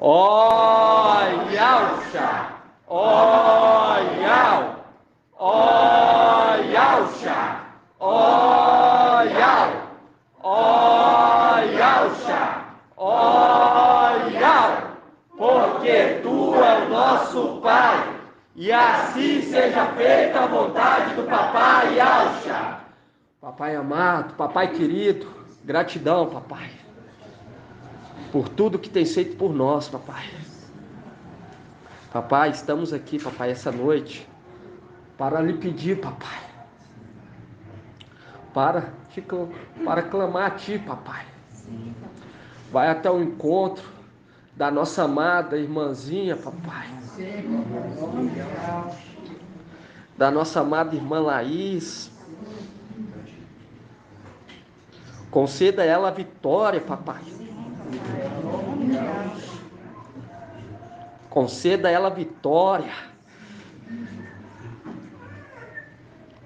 Ó Yauxa, ó Yau, ó Yauxa, ó Yau, ó Yauxa, ó Yau, porque tu é o nosso Pai, e assim seja feita a vontade do Papai Yauxa. Papai amado, Papai querido, gratidão, Papai, por tudo que tem feito por nós, Papai. Papai, estamos aqui, Papai, essa noite, para lhe pedir, Papai, para clamar a Ti, Papai. Vai até o encontro da nossa amada irmãzinha, Papai. Da nossa amada irmã Laís. Conceda a ela a vitória, Papai. Conceda a ela a vitória.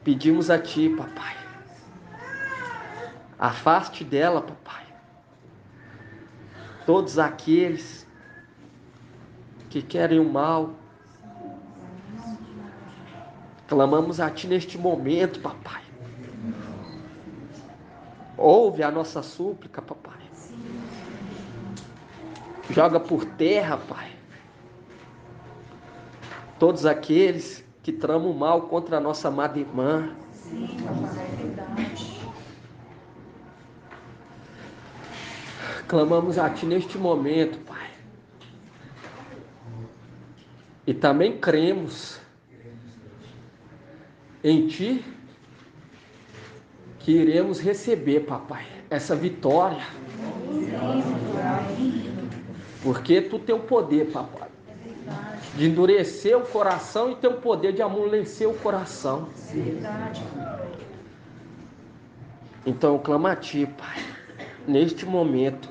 Pedimos a Ti, Papai. Afaste dela, Papai, todos aqueles que querem o mal. Clamamos a Ti neste momento, Papai. Ouve a nossa súplica, Papai. Joga por terra, Pai, todos aqueles que tramam o mal contra a nossa amada irmã. Sim, Papai, é verdade. Clamamos a Ti neste momento, Pai. E também cremos em Ti que iremos receber, Papai, essa vitória. Porque Tu tem o poder, Papai, de endurecer o coração e tem o poder de amolecer o coração. Então eu clamo a Ti, Pai, neste momento,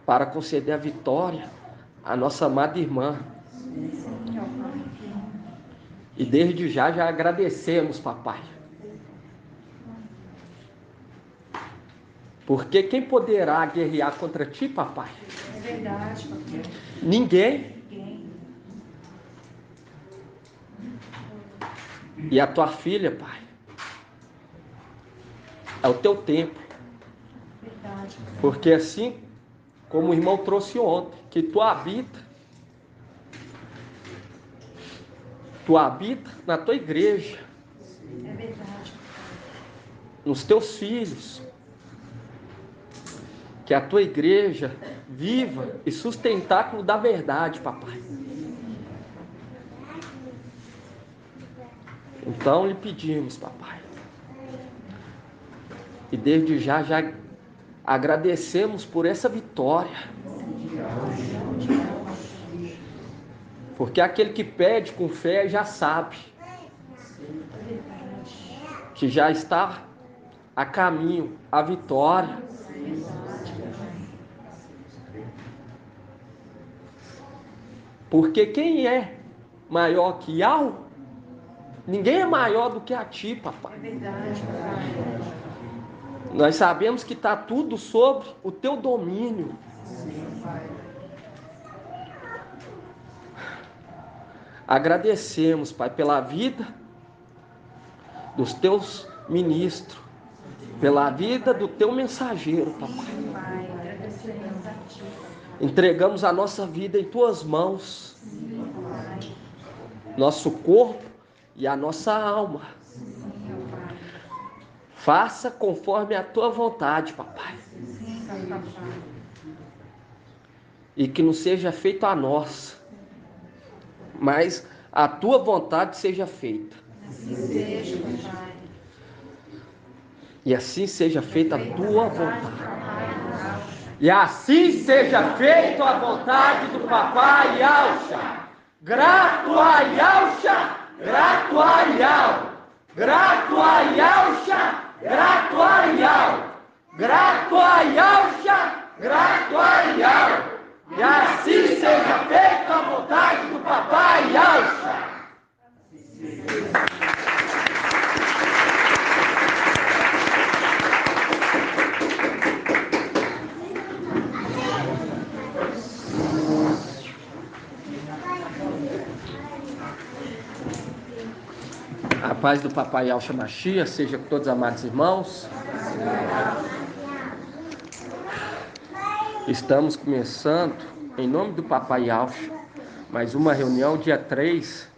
para conceder a vitória à nossa amada irmã. E desde já agradecemos, Papai. Porque quem poderá guerrear contra Ti, Papai? É verdade, Papai. Ninguém. E a Tua filha, Pai, é o Teu tempo. Verdade, Papai. Porque assim como o irmão trouxe ontem, que Tu habita na Tua igreja, É verdade. nos Teus filhos, que a Tua igreja viva e sustentáculo da verdade, Papai. Então lhe pedimos, Papai, e desde já agradecemos por essa vitória, porque aquele que pede com fé já sabe que já está a caminho a vitória. Porque quem é maior que Yau? Ninguém é maior do que a Ti, Papai. É verdade, Papai. Nós sabemos que está tudo sobre o Teu domínio. Agradecemos, Pai, pela vida dos Teus ministros, pela vida do Teu mensageiro, Papai. Agradecemos a Ti. Entregamos a nossa vida em Tuas mãos, nosso corpo e a nossa alma. Faça conforme a Tua vontade, Papai. E que não seja feito a nós, mas a Tua vontade seja feita. Assim seja, Papai. E assim seja feita a Tua vontade. E assim seja feita a vontade do Papai Yauxa. Grato a Yauxa, grato a Yau. Grato a Yauxa, grato a Yau. Grato a Yauxa, grato a Yau. E assim seja feita a vontade do Papai Yauxa. paz do Papai Yahshua Mashiach seja com todos os amados irmãos. Estamos começando, em nome do Papai Yahshua, mais uma reunião dia 3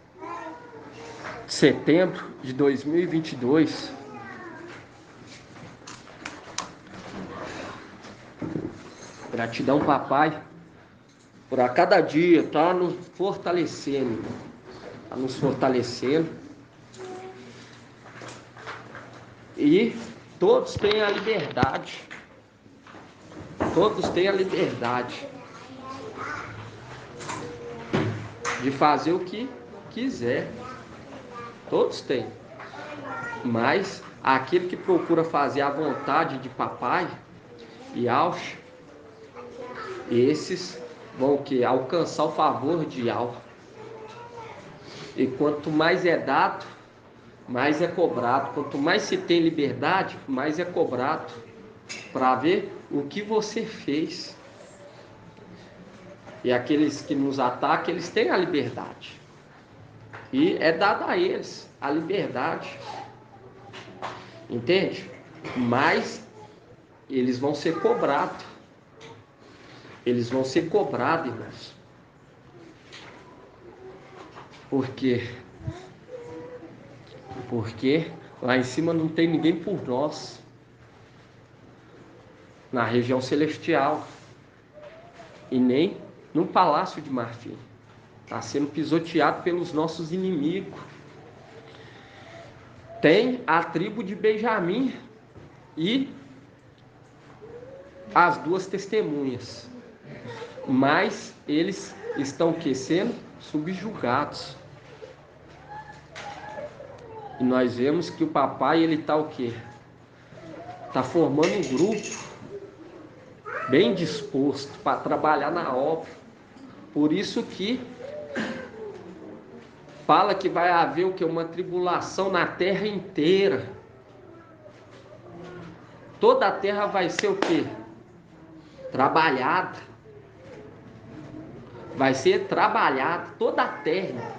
de setembro de 2022. Gratidão, Papai, por a cada dia estar nos fortalecendo, E todos têm a liberdade. Todos têm a liberdade de fazer o que quiser. Todos têm. Mas aquele que procura fazer a vontade de Papai Yahshua, esses vão o quê? Alcançar o favor de Yahweh. E quanto mais é dado, mais é cobrado. Quanto mais se tem liberdade, mais é cobrado, para ver o que você fez. E aqueles que nos atacam, eles têm a liberdade. E é dada a eles a liberdade. Entende? Mas eles vão ser cobrados. Eles vão ser cobrados, irmãos. Por quê? Porque lá em cima não tem ninguém por nós. Na região celestial. E nem no palácio de marfim. Está sendo pisoteado pelos nossos inimigos. Tem a tribo de Benjamim e as duas testemunhas. Mas eles estão sendo subjugados. E nós vemos que o papai, ele está o quê? Está formando um grupo bem disposto para trabalhar na obra. Por isso que fala que vai haver o quê? Uma tribulação na terra inteira. Toda a terra vai ser o quê? Trabalhada. Vai ser trabalhada toda a terra.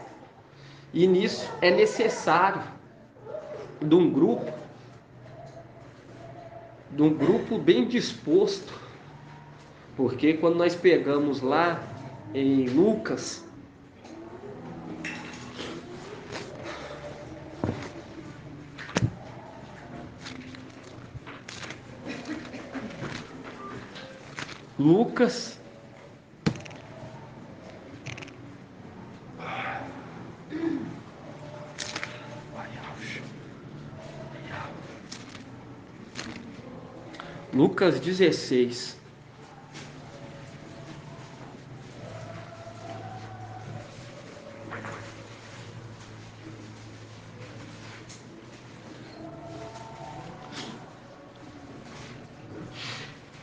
E nisso é necessário de um grupo bem disposto. Porque quando nós pegamos lá em Lucas, Lucas 16.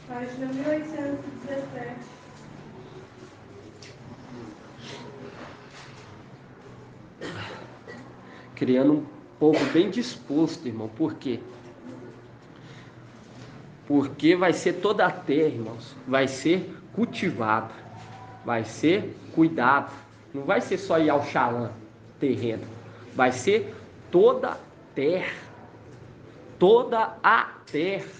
Página 1817. Criando um povo bem disposto, irmão. Por quê? Porque vai ser toda a terra, irmãos. Vai ser cultivada. Vai ser cuidado. Não vai ser só ir ao Xalã, terreno. Vai ser toda a terra. Toda a terra.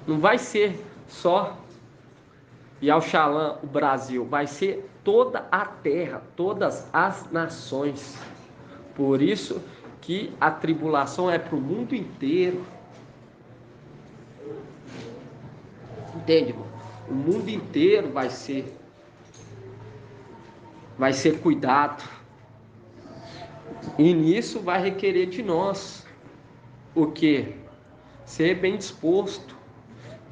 Não vai ser só ir ao Xalã, o Brasil. Vai ser toda a terra. Todas as nações. Por isso que a tribulação é para o mundo inteiro. Entende, irmão? O mundo inteiro vai ser cuidado. E nisso vai requerer de nós o quê? Ser bem disposto.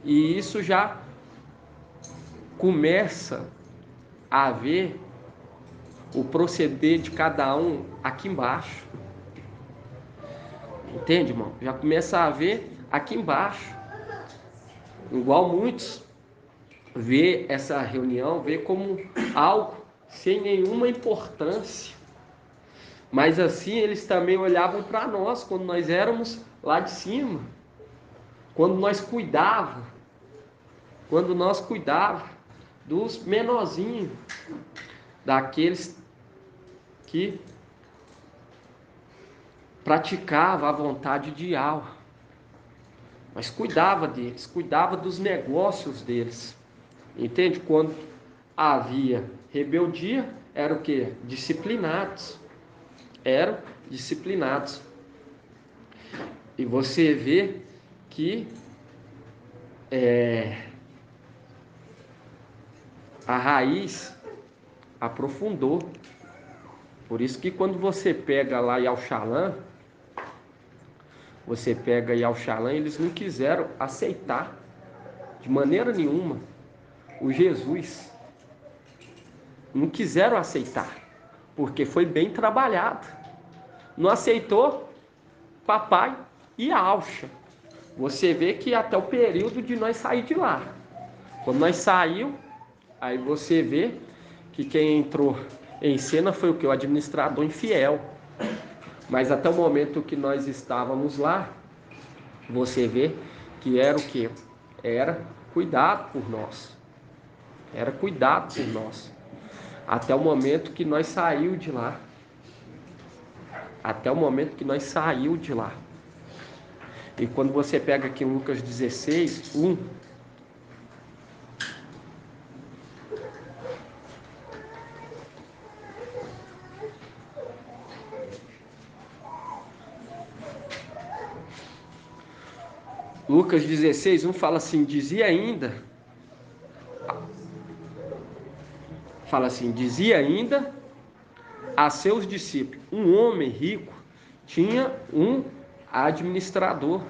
E isso já começa a ver o proceder de cada um aqui embaixo. Entende, irmão? Já começa a ver aqui embaixo. Igual muitos vê essa reunião, vê como algo sem nenhuma importância. Mas assim eles também olhavam para nós quando nós éramos lá de cima. Quando nós cuidávamos dos menorzinhos, daqueles que praticava a vontade de Yahweh, mas cuidava deles, cuidava dos negócios deles. Entende? Quando havia rebeldia, era o quê? Disciplinados. Eram disciplinados. E você vê que a raiz aprofundou. Por isso que quando você pega lá Yauxalã, eles não quiseram aceitar de maneira nenhuma o Jesus. Não quiseram aceitar, porque foi bem trabalhado. Não aceitou papai e a Alcha. Você vê que até o período de nós sair de lá. Quando nós saiu, aí você vê que quem entrou em cena foi o que? O administrador infiel. Mas até o momento que nós estávamos lá, você vê que era o que? Era cuidado por nós. Era cuidado por nós. Até o momento que nós saiu de lá. Até o momento que nós saiu de lá. E quando você pega aqui em Lucas 16, 1, Lucas 16, 1 fala assim, dizia ainda a seus discípulos, um homem rico tinha um administrador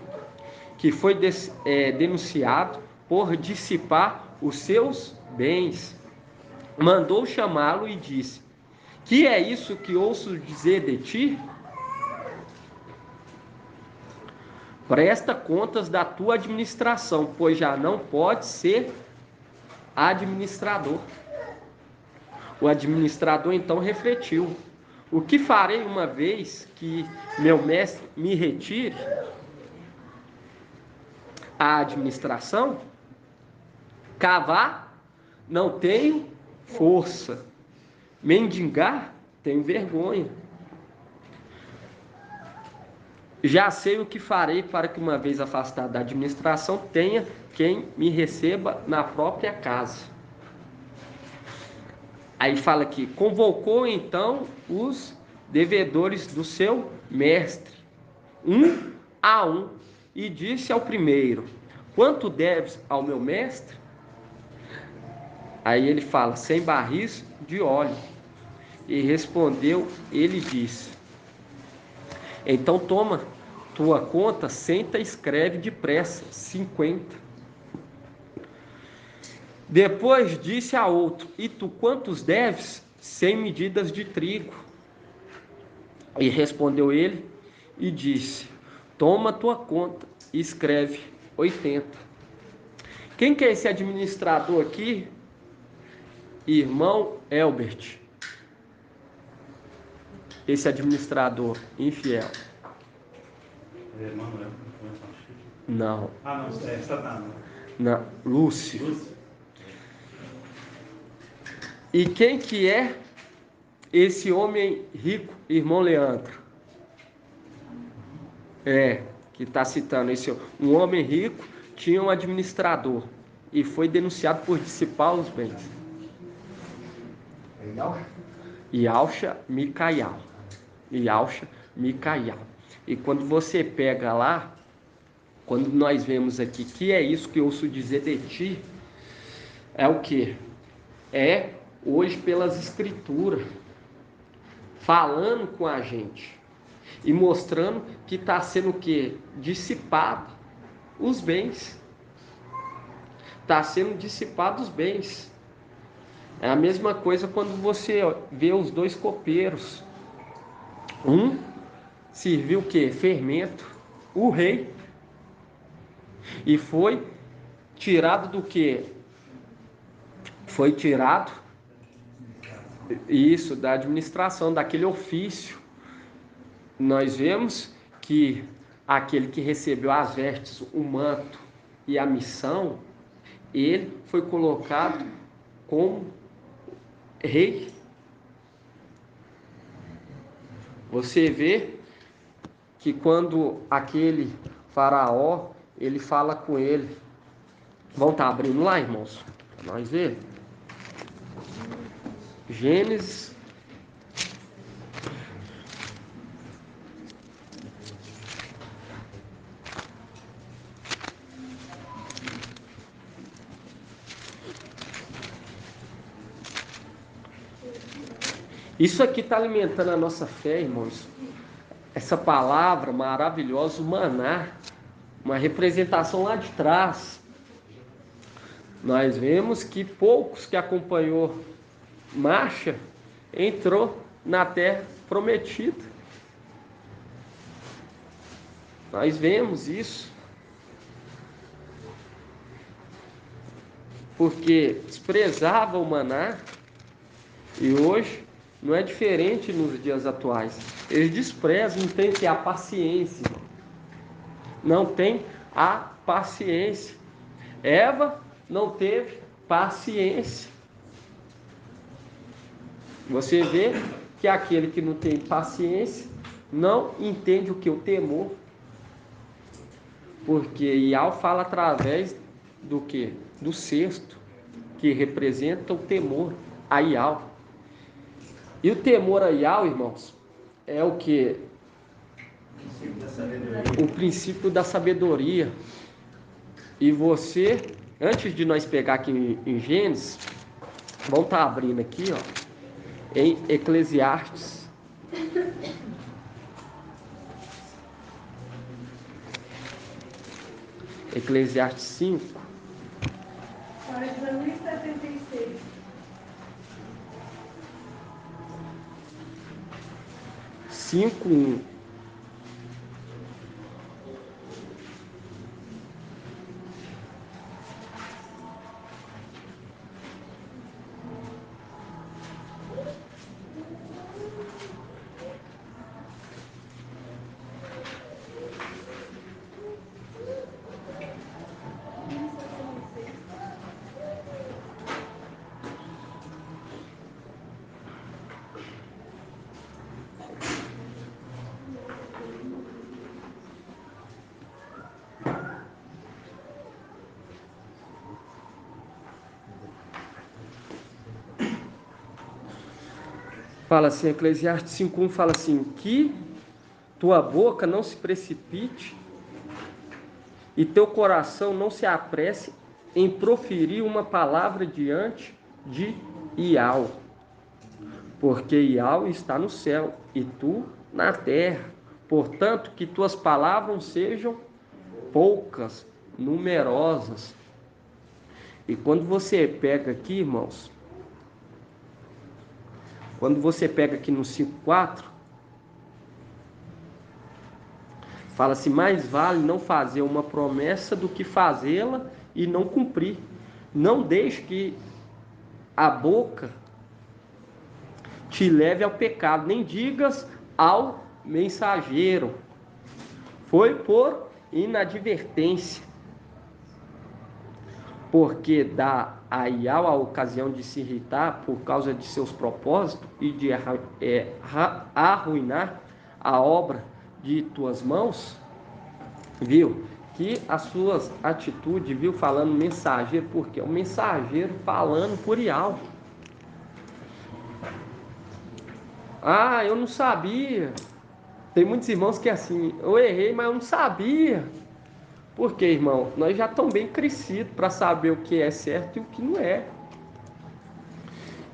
que foi denunciado por dissipar os seus bens. Mandou chamá-lo e disse, que é isso que ouço dizer de ti? Presta contas da tua administração, pois já não pode ser administrador. O administrador então refletiu, o que farei uma vez que meu mestre me retire a administração? Cavar, não tenho força. Mendigar, tenho vergonha. Já sei o que farei para que, uma vez afastado da administração, tenha quem me receba na própria casa. Aí fala aqui, convocou então os devedores do seu mestre, um a um, e disse ao primeiro, quanto deves ao meu mestre? Aí ele fala, 100 barris de óleo. E respondeu, ele disse, então toma tua conta, senta e escreve depressa, 50. Depois disse a outro, e tu quantos deves? 100 medidas de trigo. E respondeu ele e disse, toma tua conta e escreve 80. Quem que é esse administrador aqui? Irmão Elbert. Esse administrador infiel. Manuel. Não. Ah, não, é Satanás. Não, Lúcio. E quem que é esse homem rico, irmão Leandro? Que está citando esse. Um homem rico tinha um administrador e foi denunciado por dissipar os bens. Yauxa Micaial. E quando você pega lá, quando nós vemos aqui, que é isso que eu ouço dizer de ti, é o que? É hoje pelas escrituras, falando com a gente e mostrando que está sendo o que? Dissipado os bens. Está sendo dissipado os bens. É a mesma coisa quando você vê os dois copeiros. Um serviu o que? Fermento, o rei, e foi tirado do que? Foi tirado isso da administração, daquele ofício. Nós vemos que aquele que recebeu as vestes, o manto e a missão, ele foi colocado como rei. Você vê que quando aquele faraó, ele fala com ele. Vamos estar abrindo lá, irmãos, para nós ver. Gênesis. Isso aqui está alimentando a nossa fé, irmãos. Essa palavra maravilhosa, o maná, uma representação lá de trás. Nós vemos que poucos que acompanhou Marcha entrou na terra prometida. Nós vemos isso. Porque desprezava o maná, e hoje não é diferente nos dias atuais. Eles desprezam, não tem a paciência. Não tem a paciência. Eva não teve paciência. Você vê que aquele que não tem paciência não entende o que é o temor. Porque Iau fala através do que? Do cesto, que representa o temor a Iau. E o temor a Iau, irmãos, é o que? O princípio da sabedoria. E você, antes de nós pegar aqui em Gênesis, vamos estar abrindo aqui, ó, em Eclesiastes. Eclesiastes 5. Página 1076. 5:1. Fala assim, Eclesiastes 5:1 fala assim, que tua boca não se precipite e teu coração não se apresse em proferir uma palavra diante de Iau, porque Iau está no céu e tu na terra. Portanto, que tuas palavras sejam poucas, numerosas. E quando você pega aqui, irmãos, quando você pega aqui no 5:4, fala assim, mais vale não fazer uma promessa do que fazê-la e não cumprir. Não deixe que a boca te leve ao pecado, nem digas ao mensageiro, foi por inadvertência, porque dá a Iau a ocasião de se irritar por causa de seus propósitos e de arruinar a obra de tuas mãos, viu? Que as suas atitudes, viu? Falando mensageiro, porque é o mensageiro falando por Iau. Ah, eu não sabia. Tem muitos irmãos que é assim, eu errei, mas eu não sabia. Por quê, irmão? Nós já estamos bem crescidos para saber o que é certo e o que não é.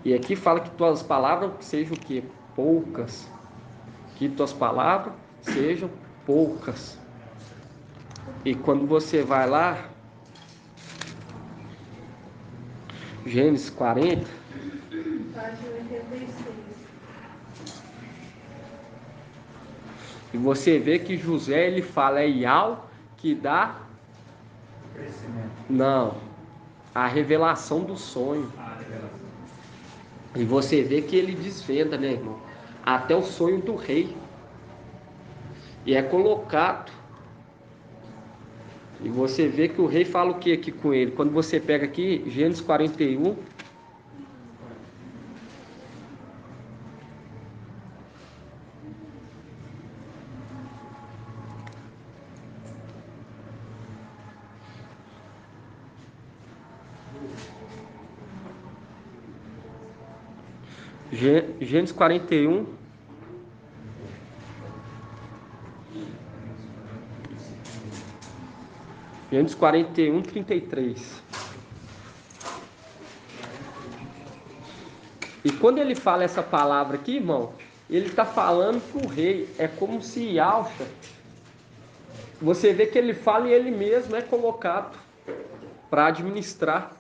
E aqui fala que tuas palavras sejam o quê? Poucas. Que tuas palavras sejam poucas. E quando você vai lá, Gênesis 40, Página 86. e você vê que José, ele fala, é Iau que dá Crescimento. Não, a revelação do sonho. E você vê que ele desvenda, né, irmão? Até o sonho do rei. E é colocado. E você vê que o rei fala o que aqui com ele? Quando você pega aqui, Gênesis 41. Gênesis 41. Gênesis 41, 33. E quando ele fala essa palavra aqui, irmão, ele está falando para o rei. É como se Yahshua, você vê que ele fala e ele mesmo é colocado para administrar.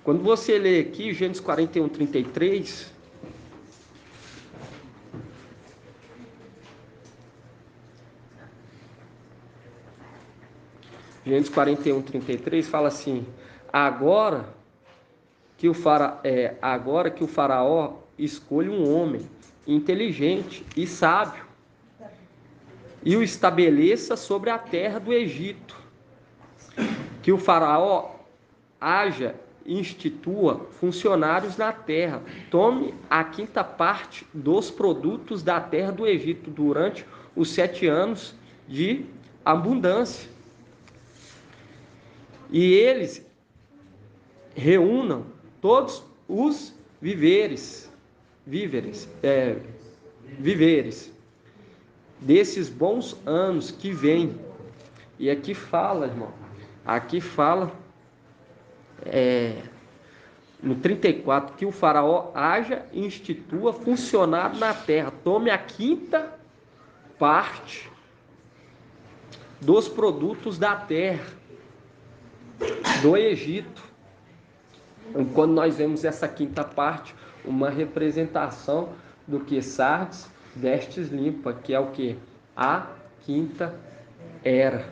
Quando você lê aqui, Gênesis 41, 33... Gênesis 41, 33 fala assim: agora que o faraó escolhe um homem inteligente e sábio e o estabeleça sobre a terra do Egito, que o faraó haja e institua funcionários na terra, tome a quinta parte dos produtos da terra do Egito durante os 7 anos de abundância. E eles reúnam todos os víveres desses bons anos que vêm. E aqui fala, irmão, no 34, que o faraó haja e institua funcionário na terra, tome a quinta parte dos produtos da terra do Egito. Quando nós vemos essa quinta parte, uma representação do que Sardes, vestes limpas, que é o que? A quinta era.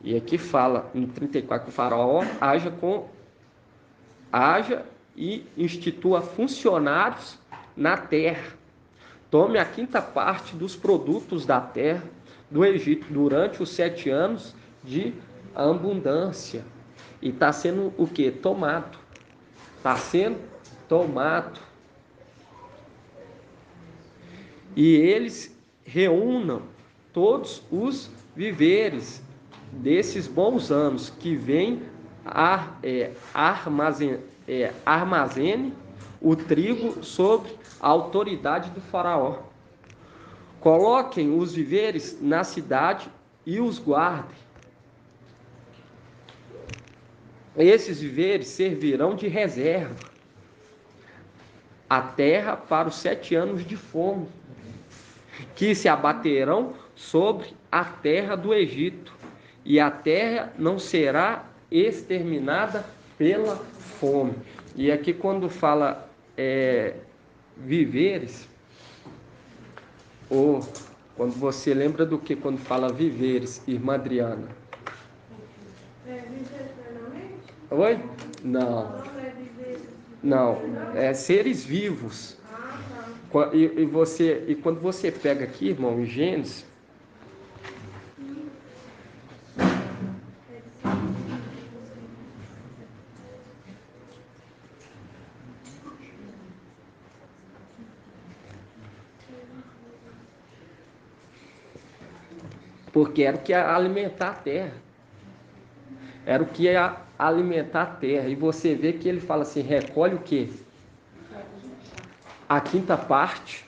E aqui fala, em 34, que o faraó haja e institua funcionários na terra. Tome a quinta parte dos produtos da terra do Egito durante os 7 anos de abundância. E está sendo o que? Tomado. Está sendo tomado. E eles reúnam todos os víveres desses bons anos que vem, armazene o trigo sob a autoridade do faraó. Coloquem os víveres na cidade e os guardem. Esses víveres servirão de reserva à terra para os 7 anos de fome, que se abaterão sobre a terra do Egito, e a terra não será exterminada pela fome. E aqui quando fala víveres, ou quando você lembra do que quando fala víveres, irmã Adriana? Oi? Não. Não, é seres vivos. E quando você pega aqui, irmão, em Gênesis, porque era o que ia alimentar a terra. Era o que ia alimentar a terra. E você vê que ele fala assim, recolhe o quê? A quinta parte,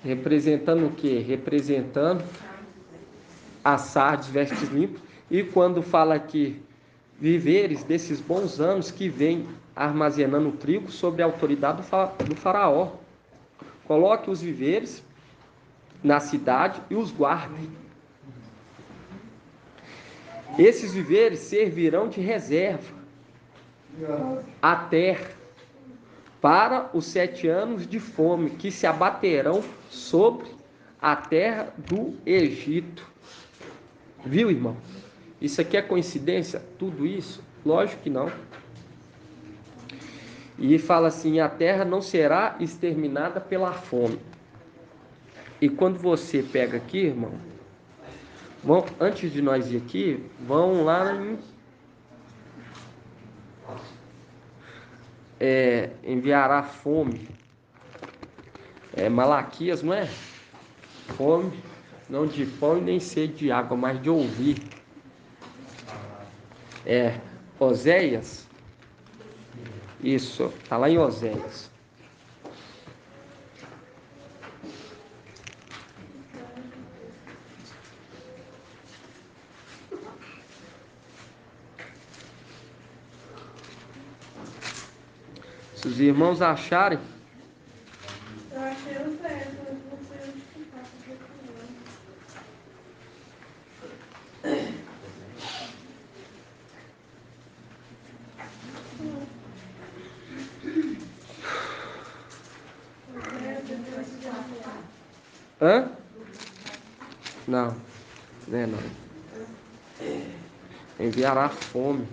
representando o quê? Representando a Sardes, vestes limpas. E quando fala aqui, víveres desses bons anos que vem armazenando o trigo sob a autoridade do faraó. Coloque os víveres na cidade e os guarde. Esses víveres servirão de reserva à terra para os 7 anos de fome que se abaterão sobre a terra do Egito. Viu, irmão? Isso aqui é coincidência? Tudo isso? Lógico que não. E fala assim, a terra não será exterminada pela fome. E quando você pega aqui, irmão, antes de nós ir aqui, vão lá em enviará fome. Malaquias, não é? Fome, não de pão e nem sede de água, mas de ouvir. Oséias Isso, está lá em Oséias. Se os irmãos acharem, Eu achei o certo, mas não sei onde que tá procurando. hã? Não, né não. Enviará fome.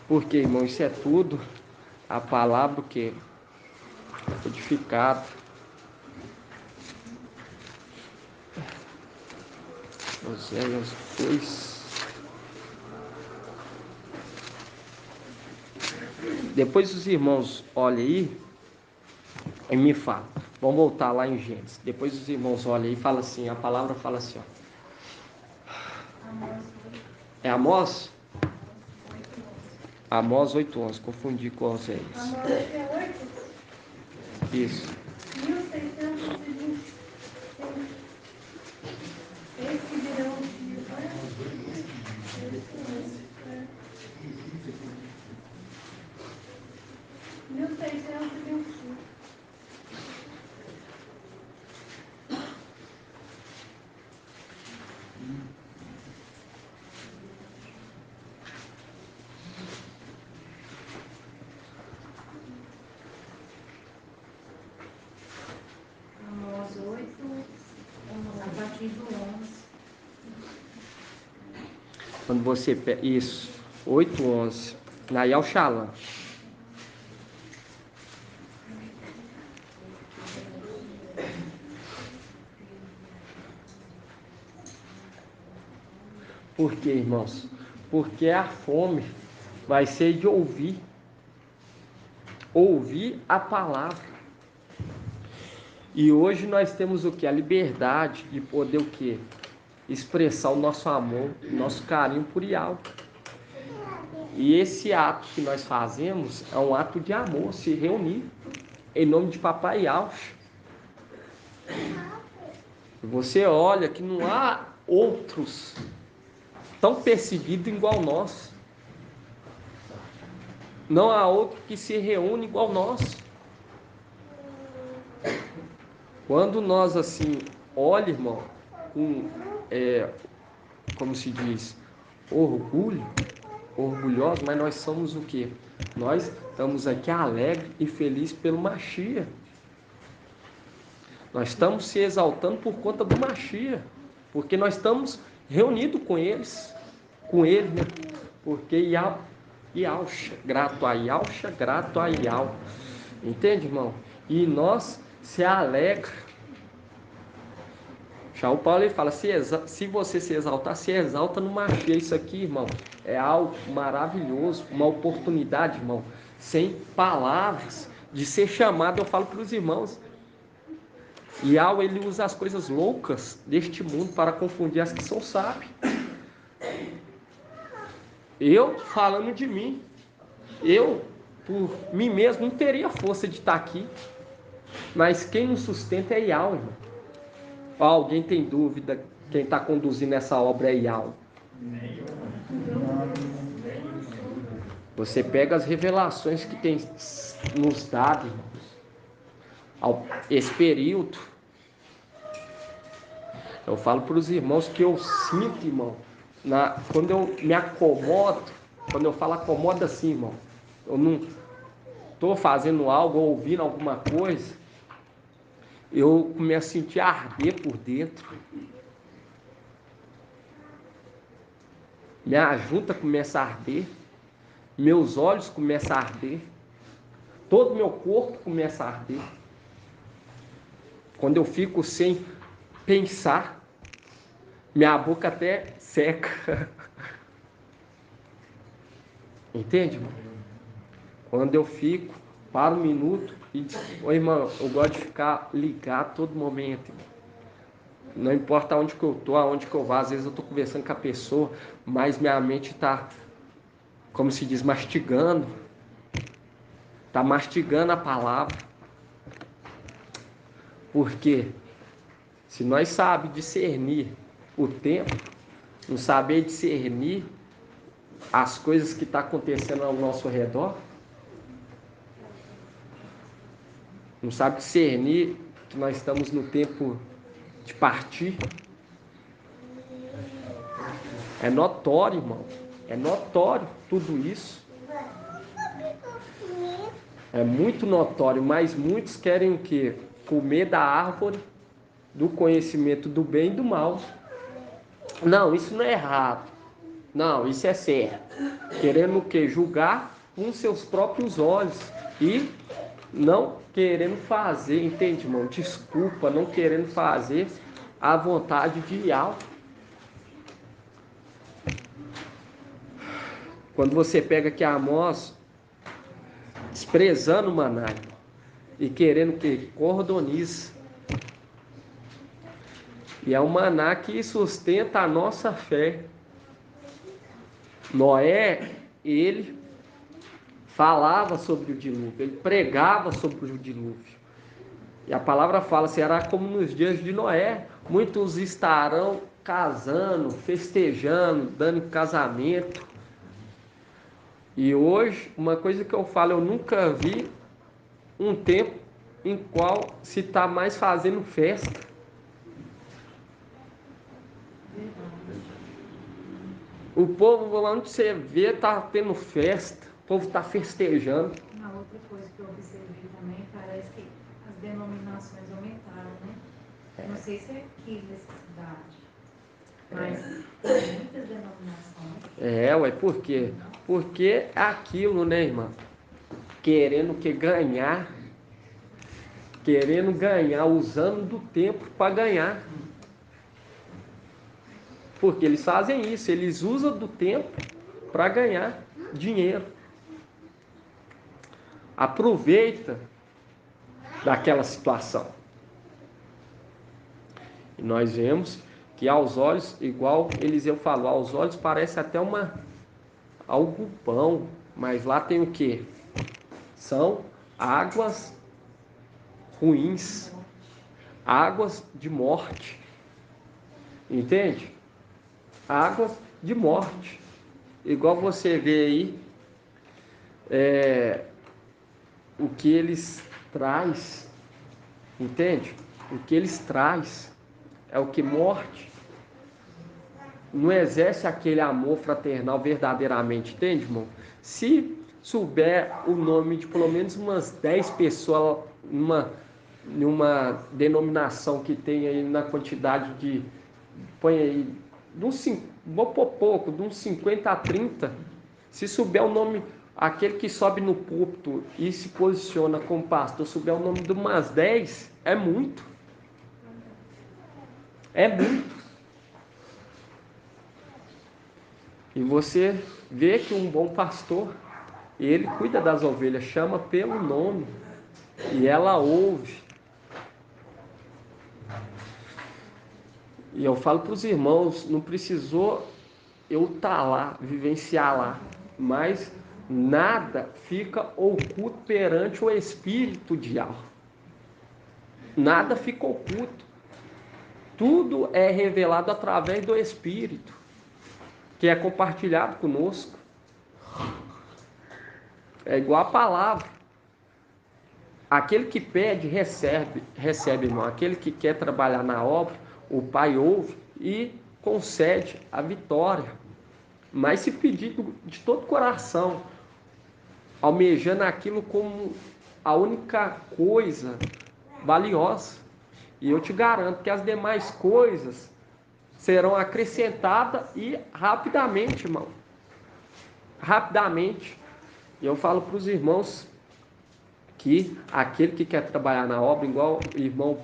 Porque, irmão, isso é tudo a palavra que é codificada. Oséias 2. Depois os irmãos olham aí e me falam. Vamos voltar lá em Gênesis. Depois os irmãos olham aí e falam assim, a palavra fala assim, ó. É Amós? Amós 8:11. Confundi com Oséias. Amós é 8? Isso. 1625. Esse virão de 1625. Amós 8, a partir do 11. Quando você pega. Isso. 8:11. Nayal Shalom. Por quê, irmãos? Porque a fome vai ser de ouvir a palavra. E hoje nós temos o que? A liberdade de poder o quê? Expressar o nosso amor, o nosso carinho por Yahweh. E esse ato que nós fazemos é um ato de amor, se reunir em nome de Papai Yahweh. Você olha que não há outros tão perseguidos igual nós. Não há outro que se reúne igual nós. Quando nós assim, olha, irmão, com, como se diz, orgulhosos, mas nós somos o quê? Nós estamos aqui alegres e felizes pelo Mashiach. Nós estamos se exaltando por conta do Mashiach, porque nós estamos reunidos com ele, né? Porque Yahusha, grato a Yahusha, grato a Yahweh. Entende, irmão? E nós se alegra. Já o Paulo ele fala, se você se exaltar, se exalta no Mashiach. Isso aqui, irmão, é algo maravilhoso, uma oportunidade, irmão, sem palavras, de ser chamado. Eu falo para os irmãos, Yahweh, ele usa as coisas loucas deste mundo para confundir as que são sábias. Eu, falando de mim, eu, por mim mesmo, não teria força de estar aqui, mas quem nos sustenta é Yahweh, irmão. Alguém tem dúvida? Quem está conduzindo essa obra é Yahweh. Você pega as revelações que tem nos dado, irmãos, esse período. Eu falo para os irmãos que eu sinto, irmão, quando eu me acomodo, quando eu falo acomoda assim, irmão, eu não estou fazendo algo ou ouvindo alguma coisa, eu começo a sentir arder por dentro. Minha junta começa a arder. Meus olhos começam a arder. Todo meu corpo começa a arder. Quando eu fico sem pensar, minha boca até seca. Entende, irmão? Quando eu fico, paro um minuto e digo, ô irmão, eu gosto de ficar ligado a todo momento, irmão. Não importa onde que eu estou, aonde que eu vá, às vezes eu estou conversando com a pessoa, mas minha mente está como se diz, mastigando. Está mastigando a palavra. Porque se nós sabemos discernir o tempo, não saber discernir as coisas que estão acontecendo ao nosso redor, não sabe discernir que nós estamos no tempo de partir, é notório, irmão. É notório tudo isso. É muito notório, mas muitos querem o quê? Comer da árvore do conhecimento do bem e do mal. Não, isso não é errado. Não, isso é certo. Querendo o quê? Julgar com seus próprios olhos e não querendo fazer, entende, irmão? Desculpa, não querendo fazer a vontade de Yahweh. Quando você pega aqui Amós, desprezando o maná e querendo que cordonize. E é o maná que sustenta a nossa fé. Noé, ele falava sobre o dilúvio, ele pregava sobre o dilúvio. E a palavra fala, será como nos dias de Noé. Muitos estarão casando, festejando, dando casamento. E hoje, uma coisa que eu falo, eu nunca vi um tempo em qual se está mais fazendo festa. O povo, lá onde você vê, está tendo festa. O povo está festejando. Uma outra coisa que eu observei também, parece que as denominações aumentaram, né? Eu não sei se é aqui nessa cidade, mas tem muitas denominações. Ué, por quê? Porque é aquilo, né, irmã? Querendo que ganhar, usando do tempo para ganhar. Porque eles fazem isso, eles usam do tempo para ganhar dinheiro. Aproveita daquela situação. E nós vemos que aos olhos, igual Eliseu falou, aos olhos parece até algo bom, mas lá tem o quê? São águas ruins, águas de morte. Entende? Águas de morte. Igual você vê aí, o que eles traz, entende? O que eles traz é o que? Morte. Não exerce aquele amor fraternal verdadeiramente, entende, irmão? Se souber o nome de pelo menos umas 10 pessoas numa denominação que tem aí na quantidade de, põe aí, vou pôr pouco, de uns 50 a 30, se souber o nome, aquele que sobe no púlpito e se posiciona como pastor, souber o nome de umas 10, é muito. É muito. E você vê que um bom pastor, ele cuida das ovelhas, chama pelo nome, e ela ouve. E eu falo para os irmãos, não precisou eu estar lá, vivenciar lá, mas nada fica oculto perante o Espírito de Yahweh. Nada fica oculto. Tudo é revelado através do Espírito, que é compartilhado conosco. É igual a palavra. Aquele que pede, recebe, irmão. Aquele que quer trabalhar na obra, o Pai ouve e concede a vitória. Mas se pedir de todo o coração, almejando aquilo como a única coisa valiosa. E eu te garanto que as demais coisas serão acrescentadas e rapidamente, irmão. Rapidamente. E eu falo para os irmãos que aquele que quer trabalhar na obra, igual o irmão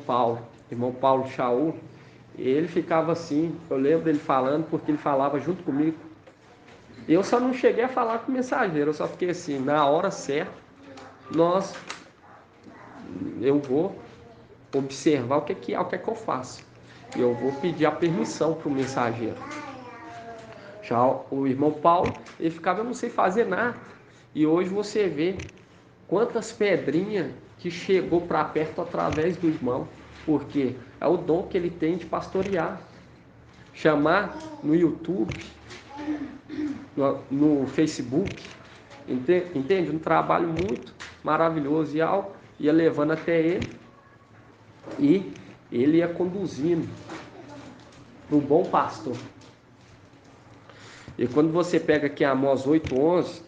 Paulo Shaul, ele ficava assim, eu lembro dele falando, porque ele falava junto comigo. Eu só não cheguei a falar com o mensageiro, eu só fiquei assim, na hora certa, eu vou observar o que eu faço. E eu vou pedir a permissão para o mensageiro. Já o irmão Paulo, ele ficava, eu não sei fazer nada. E hoje você vê quantas pedrinhas que chegou para perto através do irmão. Porque é o dom que ele tem de pastorear. Chamar no YouTube, no Facebook, entende? Um trabalho muito maravilhoso. E Al ia levando até ele e ele ia conduzindo para o bom pastor. E quando você pega aqui Amós 8:11,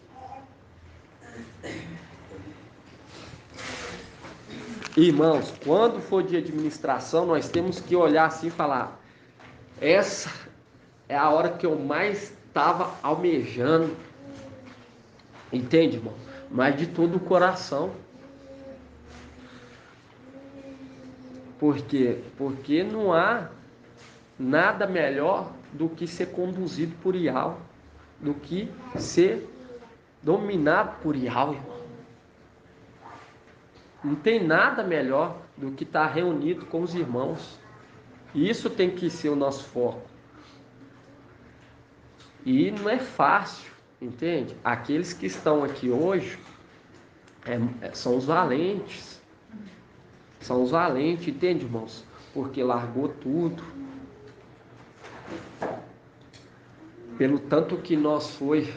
irmãos, quando for de administração, nós temos que olhar assim e falar: essa é a hora que eu mais estava almejando. Entende, irmão? Mas de todo o coração. Por quê? Porque não há nada melhor do que ser conduzido por Ial, do que ser dominado por Ial, irmão. Não tem nada melhor do que estar reunido com os irmãos. Isso tem que ser o nosso foco. E não é fácil, entende? Aqueles que estão aqui hoje são os valentes. São os valentes, entende, irmãos? Porque largou tudo. Pelo tanto que nós foi,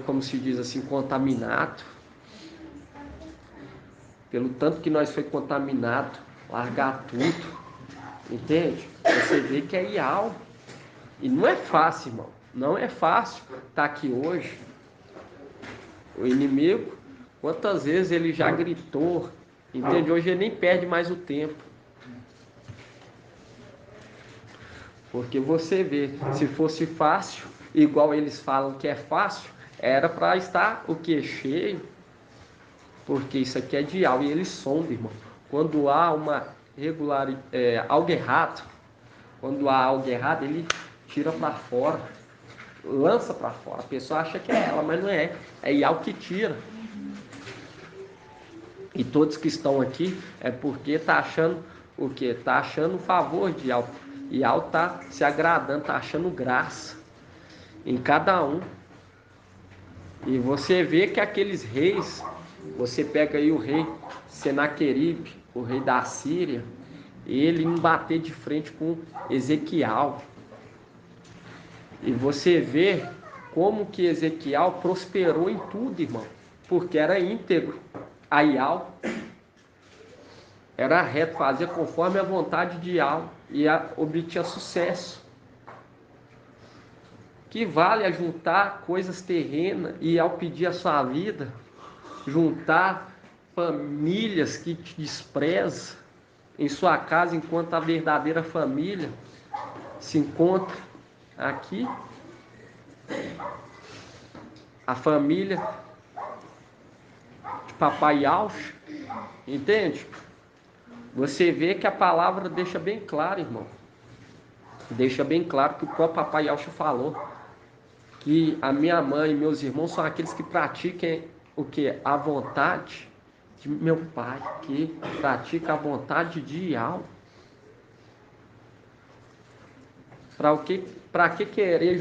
como se diz assim, contaminado. Pelo tanto que nós foi contaminado, largar tudo. Entende? Você vê que é Ial. E não é fácil, irmão. Não é fácil estar aqui hoje. O inimigo, quantas vezes ele já gritou, entende? Hoje ele nem perde mais o tempo. Porque você vê, se fosse fácil, igual eles falam que é fácil, era para estar o que? Cheio. Porque isso aqui é de Ial e eles sondam, irmão. Quando há uma algo errado, quando há algo errado, ele tira para fora, lança para fora. A pessoa acha que é ela, mas não é. É Ial que tira. E todos que estão aqui é porque está achando o quê? Está achando o favor de Ial. Ial está se agradando, está achando graça em cada um. E você vê que aqueles reis, você pega aí o rei Senaqueribe, o rei da Síria, ele não bater de frente com Ezequiel. E você vê como que Ezequiel prosperou em tudo, irmão, porque era íntegro. A Ial era reto, fazia conforme a vontade de Ial e obtinha sucesso. Que vale a juntar coisas terrenas e ao pedir a sua vida, juntar famílias que te desprezam em sua casa, enquanto a verdadeira família se encontra aqui. A família de Papai Alcha, entende? Você vê que a palavra deixa bem claro, irmão. Deixa bem claro que o próprio Papai Alcha falou que a minha mãe e meus irmãos são aqueles que pratiquem o que? A vontade de meu pai, que pratica a vontade de Ial. Para que querer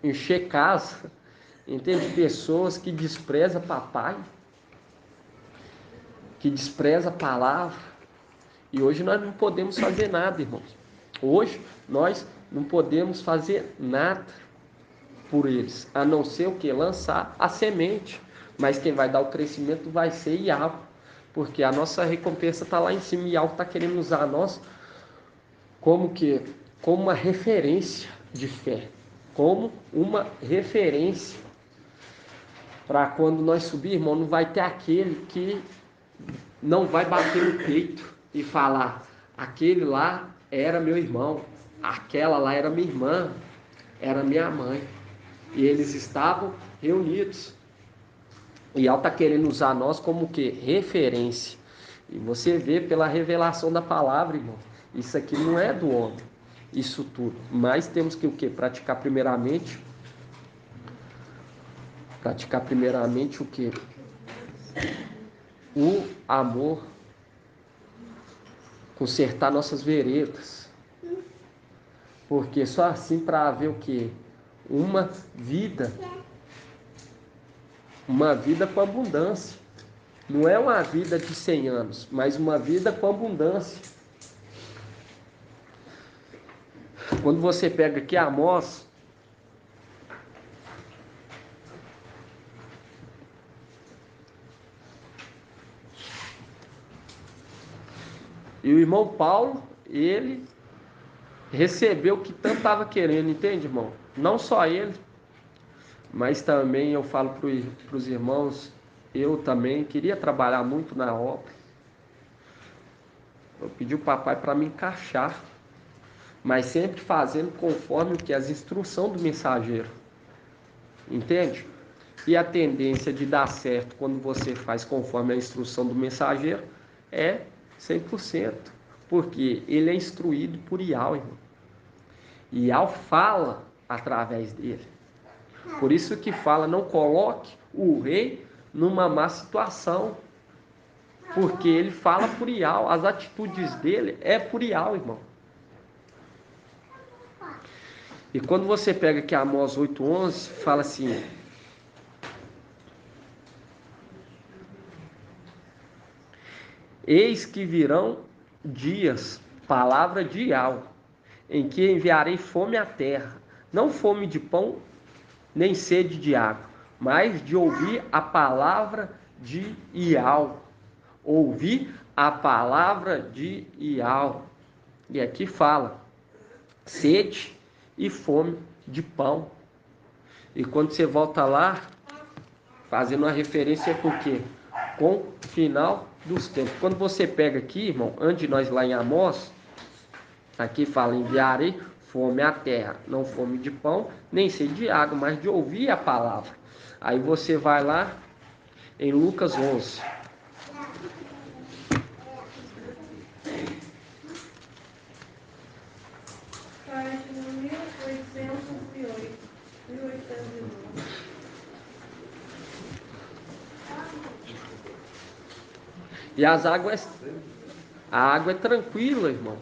encher casa, entende? Pessoas que desprezam papai, que desprezam a palavra. E hoje nós não podemos fazer nada, irmãos. Hoje nós não podemos fazer nada por eles, a não ser o que? Lançar a semente. Mas quem vai dar o crescimento vai ser Ial, porque a nossa recompensa está lá em cima. Ial está querendo usar nós como uma referência de fé, como uma referência para quando nós subir, irmão, não vai ter aquele que não vai bater no peito e falar: aquele lá era meu irmão, aquela lá era minha irmã, era minha mãe. E eles estavam reunidos. E Ial está querendo usar nós como o quê? Referência. E você vê pela revelação da palavra, irmão. Isso aqui não é do homem, isso tudo. Mas temos que o quê? Praticar primeiramente o quê? O amor. Consertar nossas veredas. Porque só assim para haver o quê? Uma vida com abundância. Não é uma vida de 100 anos, mas uma vida com abundância. Quando você pega aqui Amós, e o irmão Paulo, ele recebeu o que tanto estava querendo, entende, irmão? Não só ele, mas também eu falo para os irmãos, eu também queria trabalhar muito na obra. Eu pedi o papai para me encaixar, mas sempre fazendo conforme o que as instruções do mensageiro, entende? E a tendência de dar certo quando você faz conforme a instrução do mensageiro é 100%, porque ele é instruído por Ial, irmão. Ial fala através dele. Por isso que fala, não coloque o rei numa má situação, porque ele fala por Ial, as atitudes dele é por Ial, irmão. E quando você pega aqui Amós 8:11, fala assim: eis que virão dias, palavra de Ial, em que enviarei fome à terra, não fome de pão, nem sede de água, mas de ouvir a palavra de Ial. Ouvir a palavra de Ial. E aqui fala, sede e fome de pão. E quando você volta lá, fazendo uma referência com o quê? Com o final dos tempos. Quando você pega aqui, irmão, antes de nós lá em Amós, aqui fala, enviarei fome à terra, não fome de pão, nem sede de água, mas de ouvir a palavra. Aí você vai lá em Lucas 11. Página 1808. 1809. E a água é tranquila, irmão.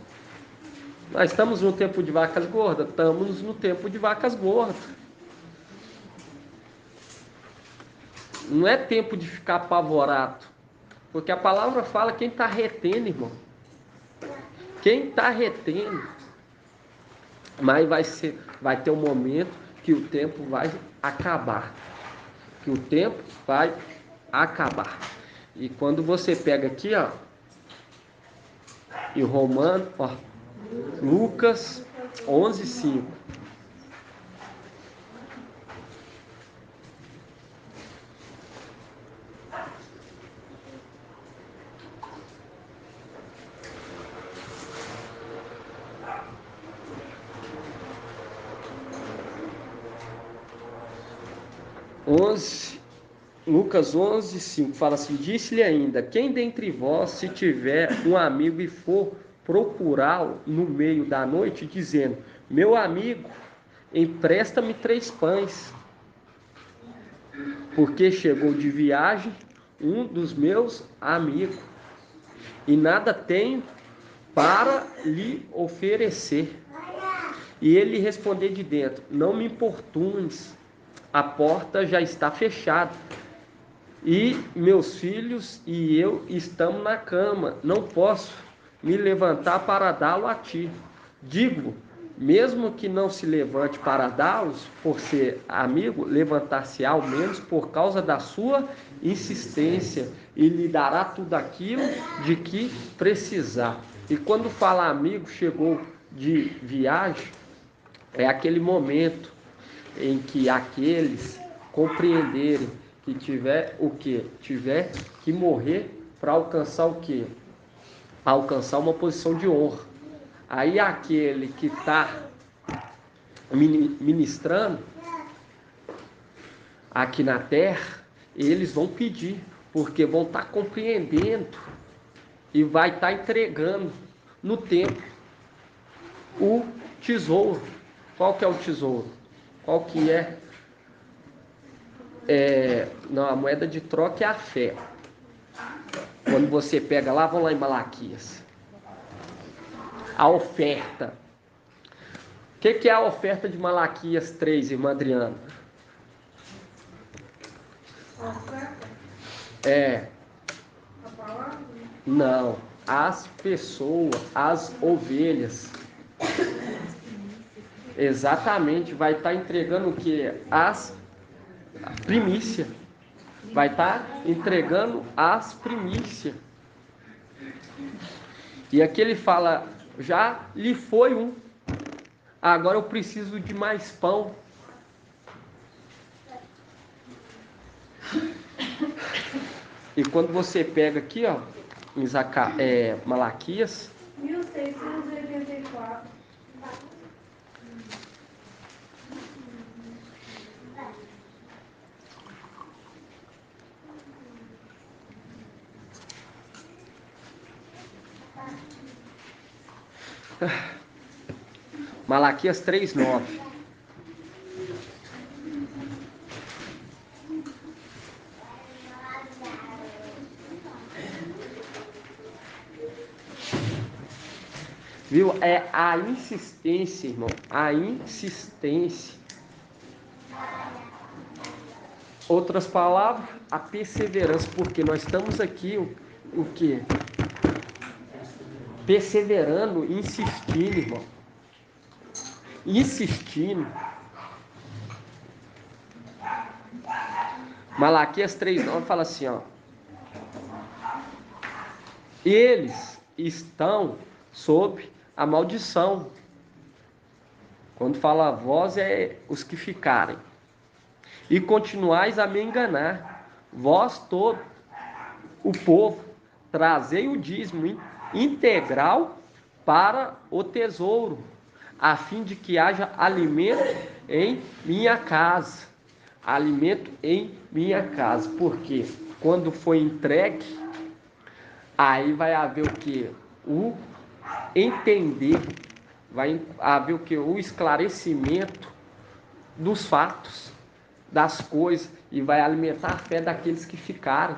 Nós estamos no tempo de vacas gordas? Estamos no tempo de vacas gordas. Não é tempo de ficar apavorado. Porque a palavra fala quem está retendo, irmão. Quem está retendo. Mas vai ter um momento que o tempo vai acabar. Que o tempo vai acabar. E quando você pega aqui, ó, em Romano, ó, Lucas 11:5. Lucas 11:5 fala assim: disse-lhe ainda, quem dentre vós, se tiver um amigo e for procurá-lo no meio da noite, dizendo, meu amigo, empresta-me 3 pães, porque chegou de viagem um dos meus amigos, e nada tenho para lhe oferecer. E ele responder de dentro, não me importunes, a porta já está fechada, e meus filhos e eu estamos na cama, não posso me levantar para dá-lo a ti. Digo, mesmo que não se levante para dá-los, por ser amigo, levantar-se ao menos por causa da sua insistência, e lhe dará tudo aquilo de que precisar. E quando fala amigo, chegou de viagem, é aquele momento em que aqueles compreenderem que tiver o quê? Tiver que morrer para alcançar o quê? Alcançar uma posição de honra. Aí aquele que está ministrando aqui na terra, eles vão pedir, porque vão estar compreendendo e vai estar entregando no tempo o tesouro. Qual que é o tesouro? Qual que é? Não, a moeda de troca é a fé. Quando você pega lá, vamos lá em Malaquias. A oferta. O que é a oferta de Malaquias 3, irmã Adriana? Oferta? É, A palavra? não, as pessoas, as ovelhas. Exatamente, vai estar entregando o que? A primícia. Vai estar entregando as primícias. E aqui ele fala, já lhe foi um, agora eu preciso de mais pão. E quando você pega aqui, ó, em Malaquias, 1684. Malaquias 3:9. Viu? É a insistência, irmão. A insistência. Outras palavras, a perseverança. Porque nós estamos aqui, o quê? Perseverando, insistindo, irmão. Insistindo. Malaquias 3:9 fala assim, ó. Eles estão sob a maldição. Quando fala vós, é os que ficarem. E continuais a me enganar. Vós todo, o povo, trazei o dízimo integral para o tesouro, a fim de que haja alimento em minha casa. Alimento em minha casa. Porque quando foi entregue, aí vai haver o que? O entender, vai haver o que? O esclarecimento dos fatos, das coisas, e vai alimentar a fé daqueles que ficaram.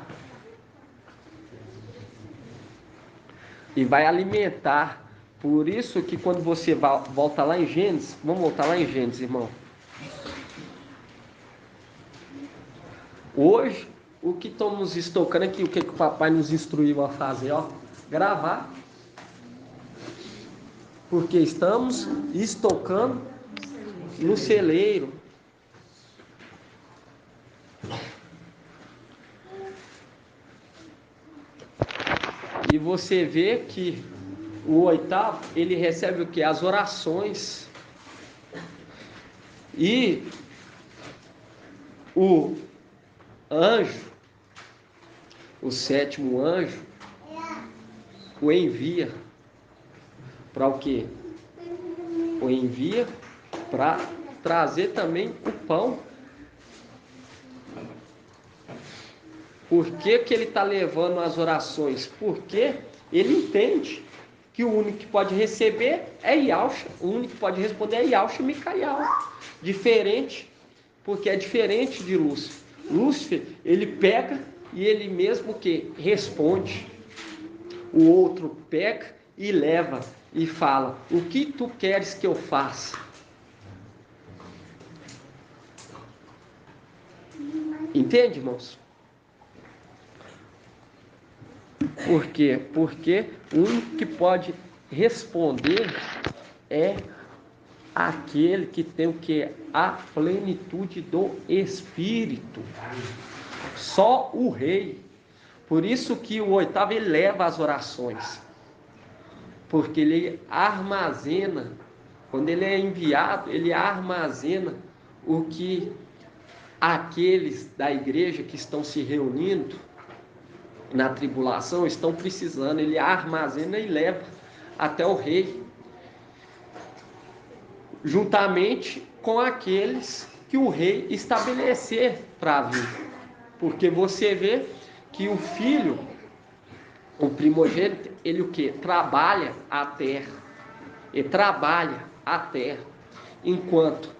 E vai alimentar. Por isso que quando você volta lá em Gênesis, vamos voltar lá em Gênesis, irmão. Hoje, o que estamos estocando aqui, o que o papai nos instruiu a fazer, ó, gravar. Porque estamos estocando no celeiro. E você vê que o oitavo, ele recebe o que? As orações. E o anjo, o sétimo anjo, o envia para o quê? O envia para trazer também o pão. Por que que ele está levando as orações? Porque ele entende que o único que pode receber é Yahshua, o único que pode responder é Yahshua e Micael. Diferente, porque é diferente de Lúcifer. Lúcifer, ele pega e ele mesmo que responde. O outro pega e leva e fala, o que tu queres que eu faça? Entende, irmãos? Por quê? Porque o único que pode responder é aquele que tem o que? A plenitude do Espírito. Só o rei. Por isso que o oitavo ele leva as orações. Porque ele armazena, quando ele é enviado, ele armazena o que aqueles da igreja que estão se reunindo na tribulação estão precisando. Ele armazena e leva até o rei, juntamente com aqueles que o rei estabelecer para vir. Porque você vê que o filho, o primogênito, ele o que? Trabalha a terra. Ele trabalha a terra. Enquanto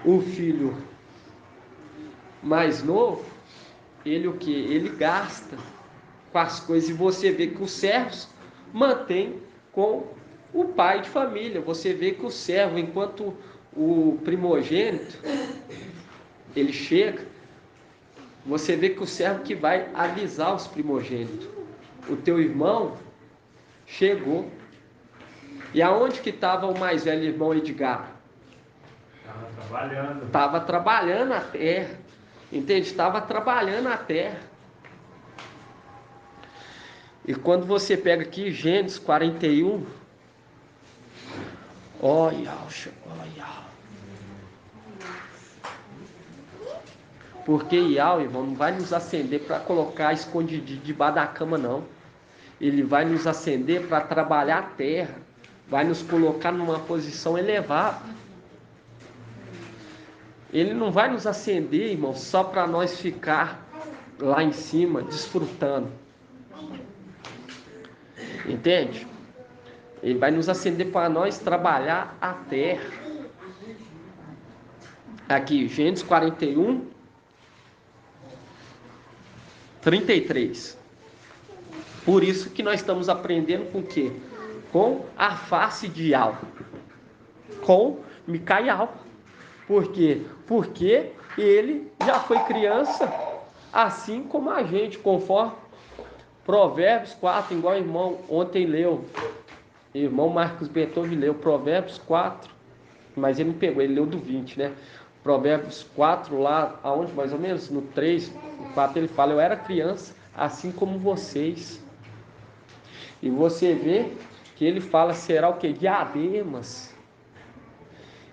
o filho mais novo, ele o que? Ele gasta com as coisas. E você vê que os servos mantêm com o pai de família. Você vê que o servo, enquanto o primogênito, ele chega, você vê que o servo que vai avisar os primogênitos. O teu irmão chegou. E aonde que estava o mais velho irmão Edgar? Estava trabalhando. Estava trabalhando a terra. Entende? Estava trabalhando a terra. E quando você pega aqui Gênesis 41, olha, porque Iau, irmão, não vai nos acender para colocar escondidinho debaixo da cama, não. Ele vai nos acender para trabalhar a terra, vai nos colocar numa posição elevada. Ele não vai nos acender, irmão, só para nós ficar lá em cima, desfrutando. Entende? Ele vai nos acender para nós trabalhar a terra. Aqui, Gênesis 41, 33. Por isso que nós estamos aprendendo com o quê? Com a face de Iau. Com Micael. Por quê? Porque ele já foi criança, assim como a gente, conforme Provérbios 4, igual o irmão ontem leu. Irmão Marcos Beethoven leu Provérbios 4, mas ele não pegou, ele leu do 20, né? Provérbios 4, lá, aonde mais ou menos? No 3, no 4, ele fala: eu era criança, assim como vocês. E você vê que ele fala, será o quê? Diademas.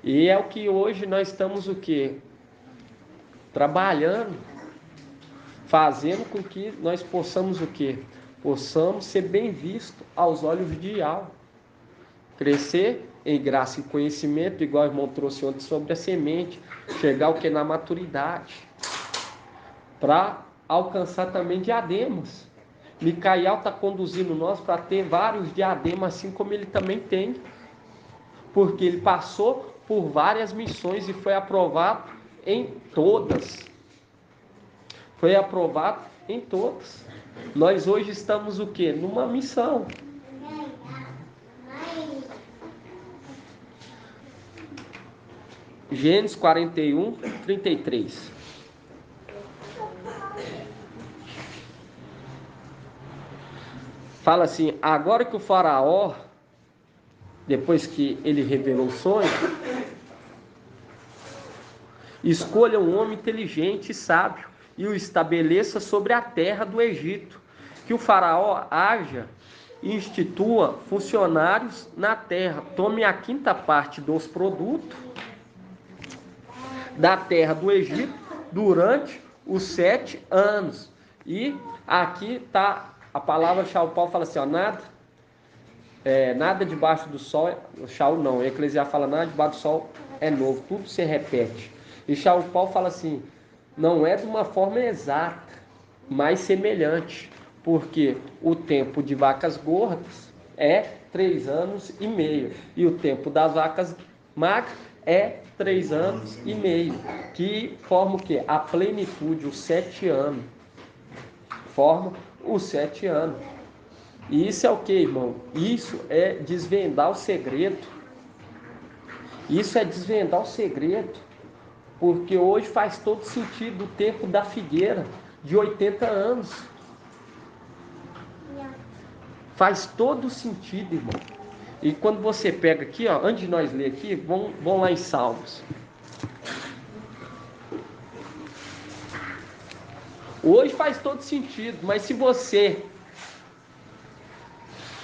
E é o que hoje nós estamos o quê? Trabalhando, fazendo com que nós possamos o quê? Possamos ser bem vistos aos olhos de Iau. Crescer em graça e conhecimento, igual o irmão trouxe ontem sobre a semente. Chegar o quê? Na maturidade. Para alcançar também diademas. Micael está conduzindo nós para ter vários diademas, assim como ele também tem. Porque ele passou por várias missões e foi aprovado em todas. Foi aprovado em todas. Nós hoje estamos o quê? Numa missão. Gênesis 41, 33. Fala assim: agora que o faraó, depois que ele revelou o sonho, escolha um homem inteligente e sábio e o estabeleça sobre a terra do Egito. Que o faraó haja e institua funcionários na terra. Tome a quinta parte dos produtos da terra do Egito durante os 7 anos. E aqui está a palavra. Shaul Paulo fala assim, ó, nada debaixo do sol, Shaul não, o Eclesiastes fala, nada debaixo do sol é novo, tudo se repete. E Shaul Paulo fala assim, não é de uma forma exata, mas semelhante, porque o tempo de vacas gordas é 3 anos e meio, e o tempo das vacas magras é 3 anos e meio, que forma o quê? A plenitude, os 7 anos. Forma os 7 anos. E isso é o que, irmão? Isso é desvendar o segredo. Isso é desvendar o segredo. Porque hoje faz todo sentido o tempo da figueira, de 80 anos. Faz todo sentido, irmão. E quando você pega aqui, ó, antes de nós ler aqui, vamos lá em Salmos. Hoje faz todo sentido, mas se você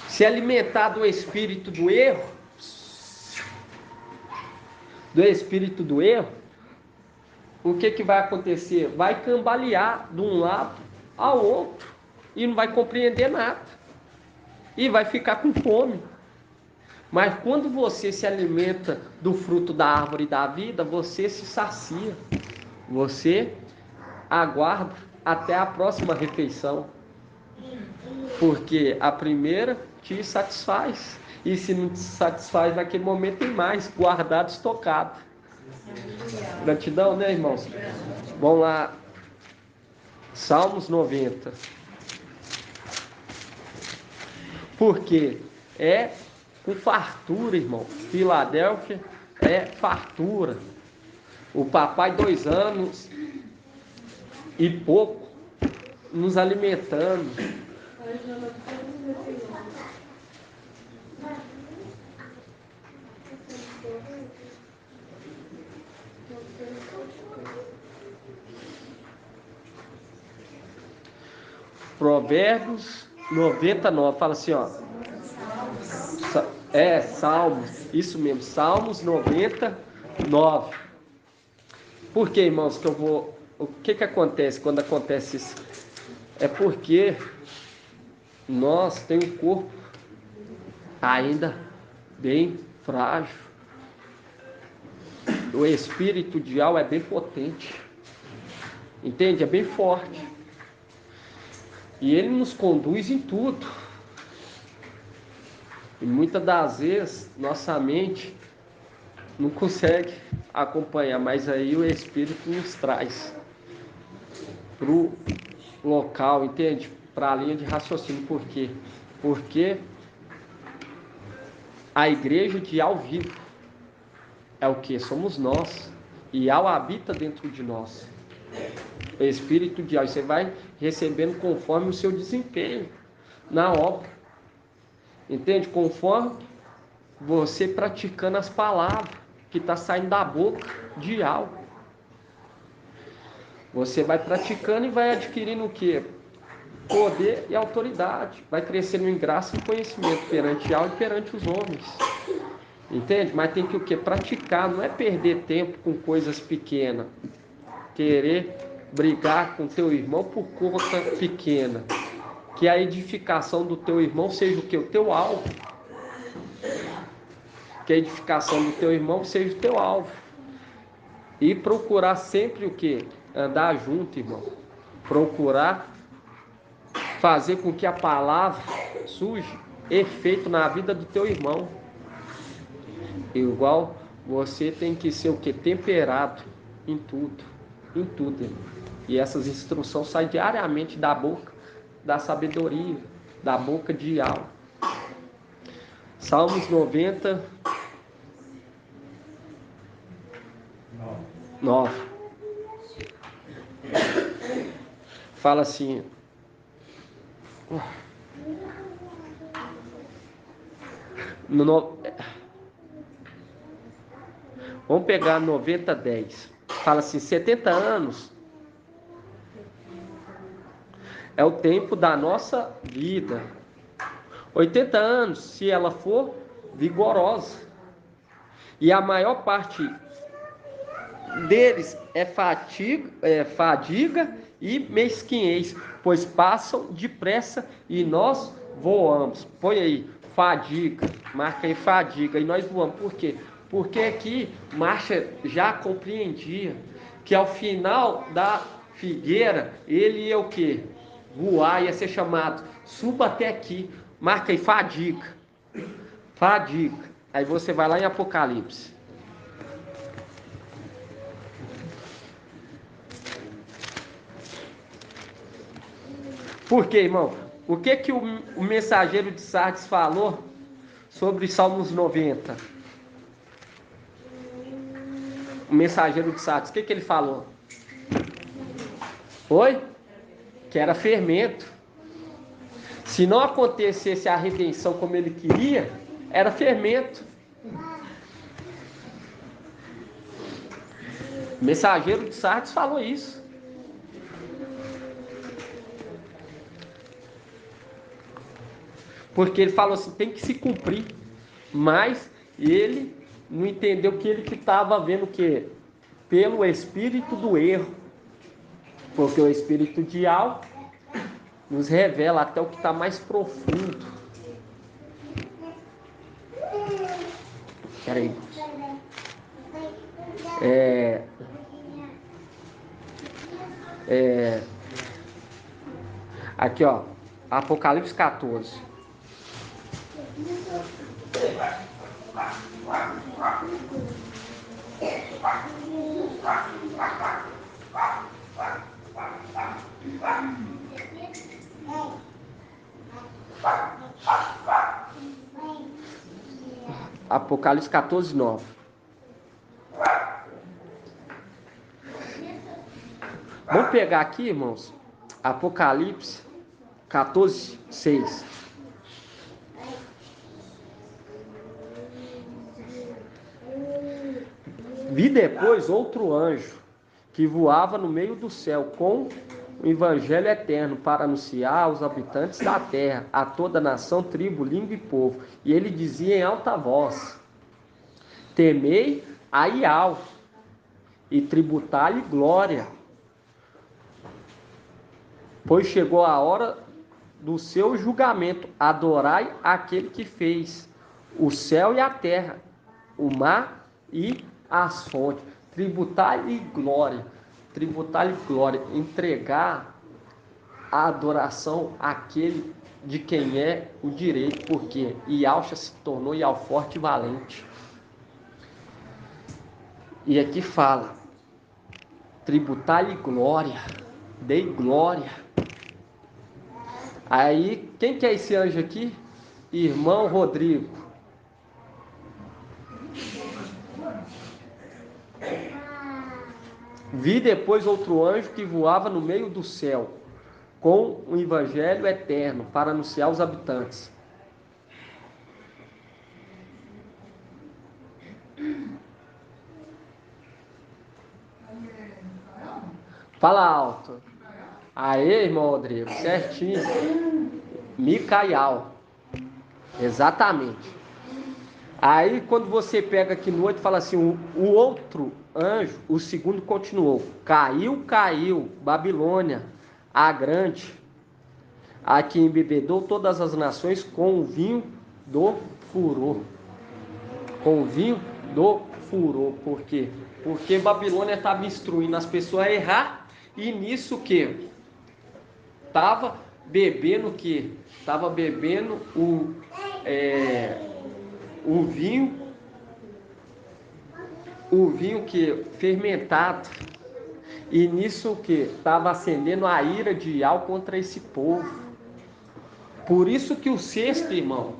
se alimentar do espírito do erro, o que vai acontecer? Vai cambalear de um lado ao outro e não vai compreender nada. E vai ficar com fome. Mas quando você se alimenta do fruto da árvore da vida, você se sacia. Você aguarda até a próxima refeição. Porque a primeira te satisfaz. E se não te satisfaz naquele momento, tem mais, guardado, estocado. Gratidão, né, irmãos? Vamos lá. Salmos 90. Porque é com fartura, irmão. Filadélfia é fartura. O papai 2 anos e pouco nos alimentando. Provérbios 99, fala assim, ó. Salmos, isso mesmo, Salmos 99. Por que, irmãos, que eu vou... O que acontece quando acontece isso? É porque nós temos um corpo ainda bem frágil. O espírito de alma é bem potente. Entende? É bem forte. E ele nos conduz em tudo. E muitas das vezes nossa mente não consegue acompanhar, mas aí o Espírito nos traz para o local, entende? Para a linha de raciocínio. Por quê? Porque a igreja de ao vivo é o que? Somos nós. E ao habita dentro de nós. O Espírito de ao, você vai recebendo conforme o seu desempenho na obra. Entende? Conforme você praticando as palavras que está saindo da boca de algo. Você vai praticando e vai adquirindo o quê? Poder e autoridade. Vai crescendo em graça e conhecimento perante algo e perante os homens. Entende? Mas tem que o quê? Praticar. Não é perder tempo com coisas pequenas. Querer brigar com teu irmão por conta pequena. Que a edificação do teu irmão seja o quê? O teu alvo. Que a edificação do teu irmão seja o teu alvo. E procurar sempre o quê? Andar junto, irmão. Procurar fazer com que a palavra surja efeito na vida do teu irmão. Igual você tem que ser o quê? Temperado em tudo. Em tudo, irmão. E essas instruções saem diariamente da boca da sabedoria, da boca de alma. Salmos 90. 9. Fala assim. Vamos pegar 90, 10. Fala assim, 70 anos é o tempo da nossa vida. 80 anos, se ela for vigorosa. E a maior parte deles é fadiga e mesquinhez, pois passam depressa e nós voamos. Põe aí, fadiga, marca aí fadiga, e nós voamos. Por quê? Porque aqui Marcha já compreendia que ao final da figueira, ele ia o quê? Voar, ia ser chamado, suba até aqui, marca aí fadiga, fadiga. Aí você vai lá em Apocalipse. Por quê, irmão? O que o mensageiro de Sardes falou sobre Salmos 90? O mensageiro de Sardes, o que ele falou? Foi? Que era fermento. Se não acontecesse a redenção como ele queria, era fermento. O mensageiro de Sardes falou isso. Porque ele falou assim, tem que se cumprir. Mas ele não entendeu que ele estava vendo o quê? Pelo espírito do erro. Porque o espírito de algo nos revela até o que está mais profundo. Peraí. Aqui, ó. Apocalipse 14. Apocalipse 14, 9. Vamos pegar aqui, irmãos, Apocalipse 14, 6. Vi depois outro anjo que voava no meio do céu com o evangelho eterno para anunciar aos habitantes da terra, a toda nação, tribo, língua e povo. E ele dizia em alta voz: temei a Iau e tributai-lhe glória, pois chegou a hora do seu julgamento. Adorai aquele que fez o céu e a terra, o mar e as fontes. Tributai-lhe glória, entregar a adoração àquele de quem é o direito, porque Iauxa se tornou Iau forte e valente. E aqui fala: tributai-lhe glória, dei glória. Aí, quem que é esse anjo aqui? Irmão Rodrigo. Vi depois outro anjo que voava no meio do céu, com o evangelho eterno, para anunciar aos habitantes. Fala alto. Aê, irmão Rodrigo, certinho. Micaial. Exatamente. Aí, quando você pega aqui no 8, fala assim: o outro anjo, o segundo, continuou: caiu, Babilônia, a grande, a que embebedou todas as nações com o vinho do furor. Com o vinho do furor. Por quê? Porque Babilônia estava instruindo as pessoas a errar, e nisso o quê? Estava bebendo o quê? Estava bebendo o vinho que fermentado, e nisso o que estava acendendo a ira de Iau contra esse povo. Por isso que o sexto, irmão,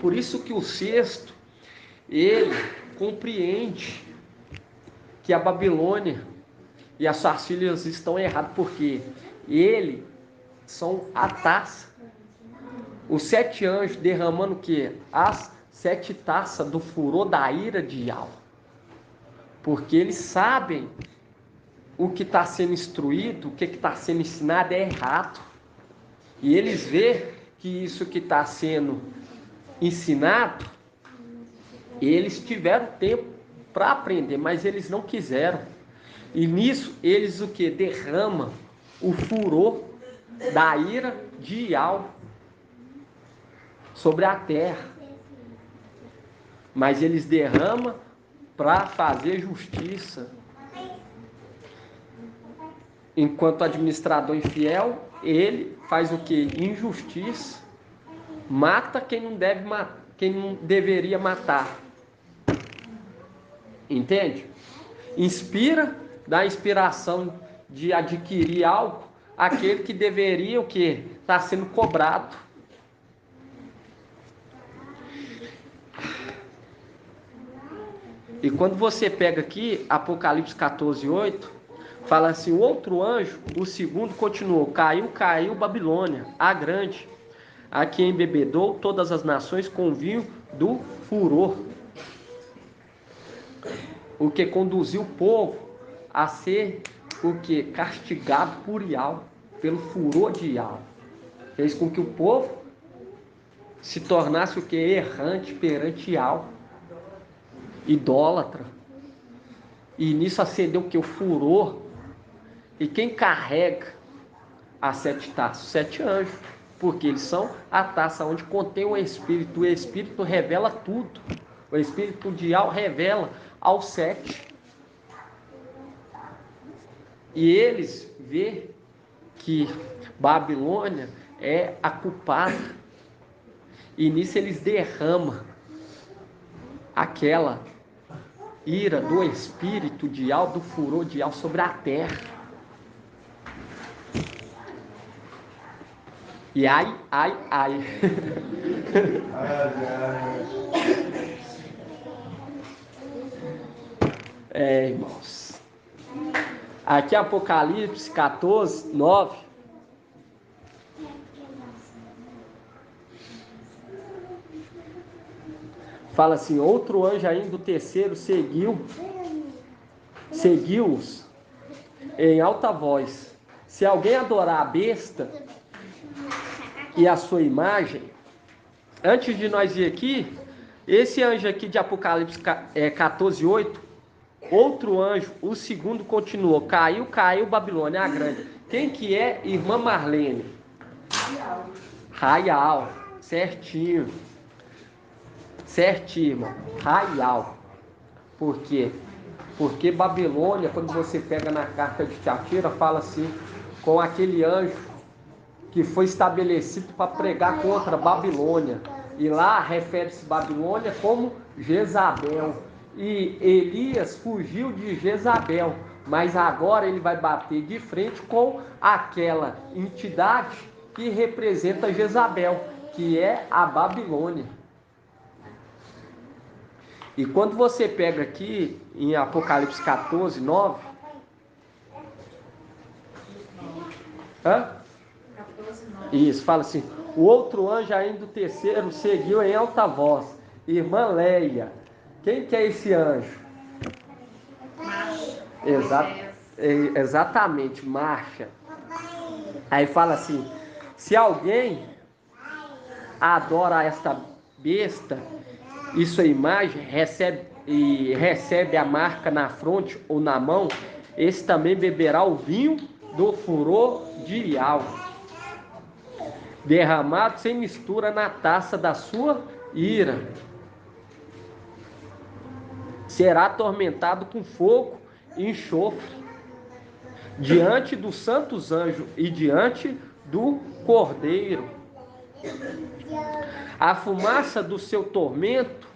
ele compreende que a Babilônia e as suas filhas estão erradas, porque ele são a taça. Os 7 anjos derramando o quê? As 7 taças do furor da ira de Iau. Porque eles sabem o que está sendo instruído, o que está sendo ensinado é errado. E eles veem que isso que está sendo ensinado, eles tiveram tempo para aprender, mas eles não quiseram. E nisso eles o que? Derramam o furor da ira de Iau sobre a terra. Mas eles derramam para fazer justiça. Enquanto administrador infiel, ele faz o que? Injustiça. Mata quem não deve matar, quem não deveria matar. Entende? Inspira, dá inspiração de adquirir algo aquele que deveria o que? Está sendo cobrado. E quando você pega aqui Apocalipse 14, 8, fala assim: o outro anjo, o segundo, continuou: caiu Babilônia, a grande, a que embebedou todas as nações com o vinho do furor. O que conduziu o povo a ser o que? Castigado por Iau, pelo furor de Iau. Fez com que o povo se tornasse o que? Errante perante Iau, idólatra. E nisso acendeu o que? O furor. E quem carrega as 7 taças? 7 anjos. Porque eles são a taça onde contém o Espírito. O Espírito revela tudo. O Espírito de Iau revela aos 7. E eles vê que Babilônia é a culpada. E nisso eles derramam aquela ira do espírito de Iau, do furor de Iau sobre a terra. E ai. Irmãos. Aqui Apocalipse 14, 9. Fala assim: outro anjo ainda, o terceiro, seguiu-os em alta voz. Se alguém adorar a besta e a sua imagem, antes de nós ir aqui, esse anjo aqui de Apocalipse 14, 8, outro anjo, o segundo, continuou: caiu Babilônia a grande. Quem que é? Irmã Marlene. Raial. Certinho, irmão. Raial. Por quê? Porque Babilônia, quando você pega na carta de Tiatira, fala assim, com aquele anjo que foi estabelecido para pregar contra Babilônia. E lá refere-se Babilônia como Jezabel. E Elias fugiu de Jezabel, mas agora ele vai bater de frente com aquela entidade que representa Jezabel, que é a Babilônia. E quando você pega aqui em Apocalipse 14, 9... 14, 9. Isso, fala assim: o outro anjo ainda, o terceiro, seguiu em alta voz. Irmã Leia. Quem que é esse anjo? Marcha. Exatamente, marcha. Aí fala assim: se alguém adora esta besta e sua imagem, recebe a marca na fronte ou na mão, esse também beberá o vinho do furor de Ial, derramado sem mistura na taça da sua ira. Será atormentado com fogo e enxofre diante dos santos anjos e diante do Cordeiro. A fumaça do seu tormento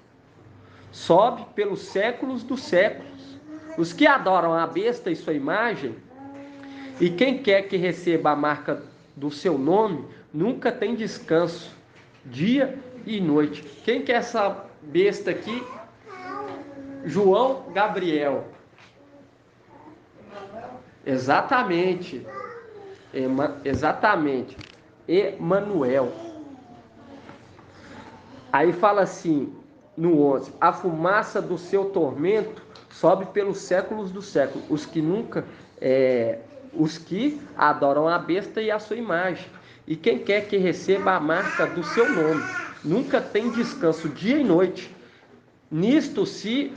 sobe pelos séculos dos séculos. Os que adoram a besta e sua imagem, e quem quer que receba a marca do seu nome, nunca tem descanso, dia e noite. Quem que é essa besta aqui? João Gabriel. Exatamente. Exatamente. Emanuel. Aí fala assim, no 11: a fumaça do seu tormento sobe pelos séculos dos séculos. Os que adoram a besta e a sua imagem. E quem quer que receba a marca do seu nome, nunca tem descanso, dia e noite. Nisto se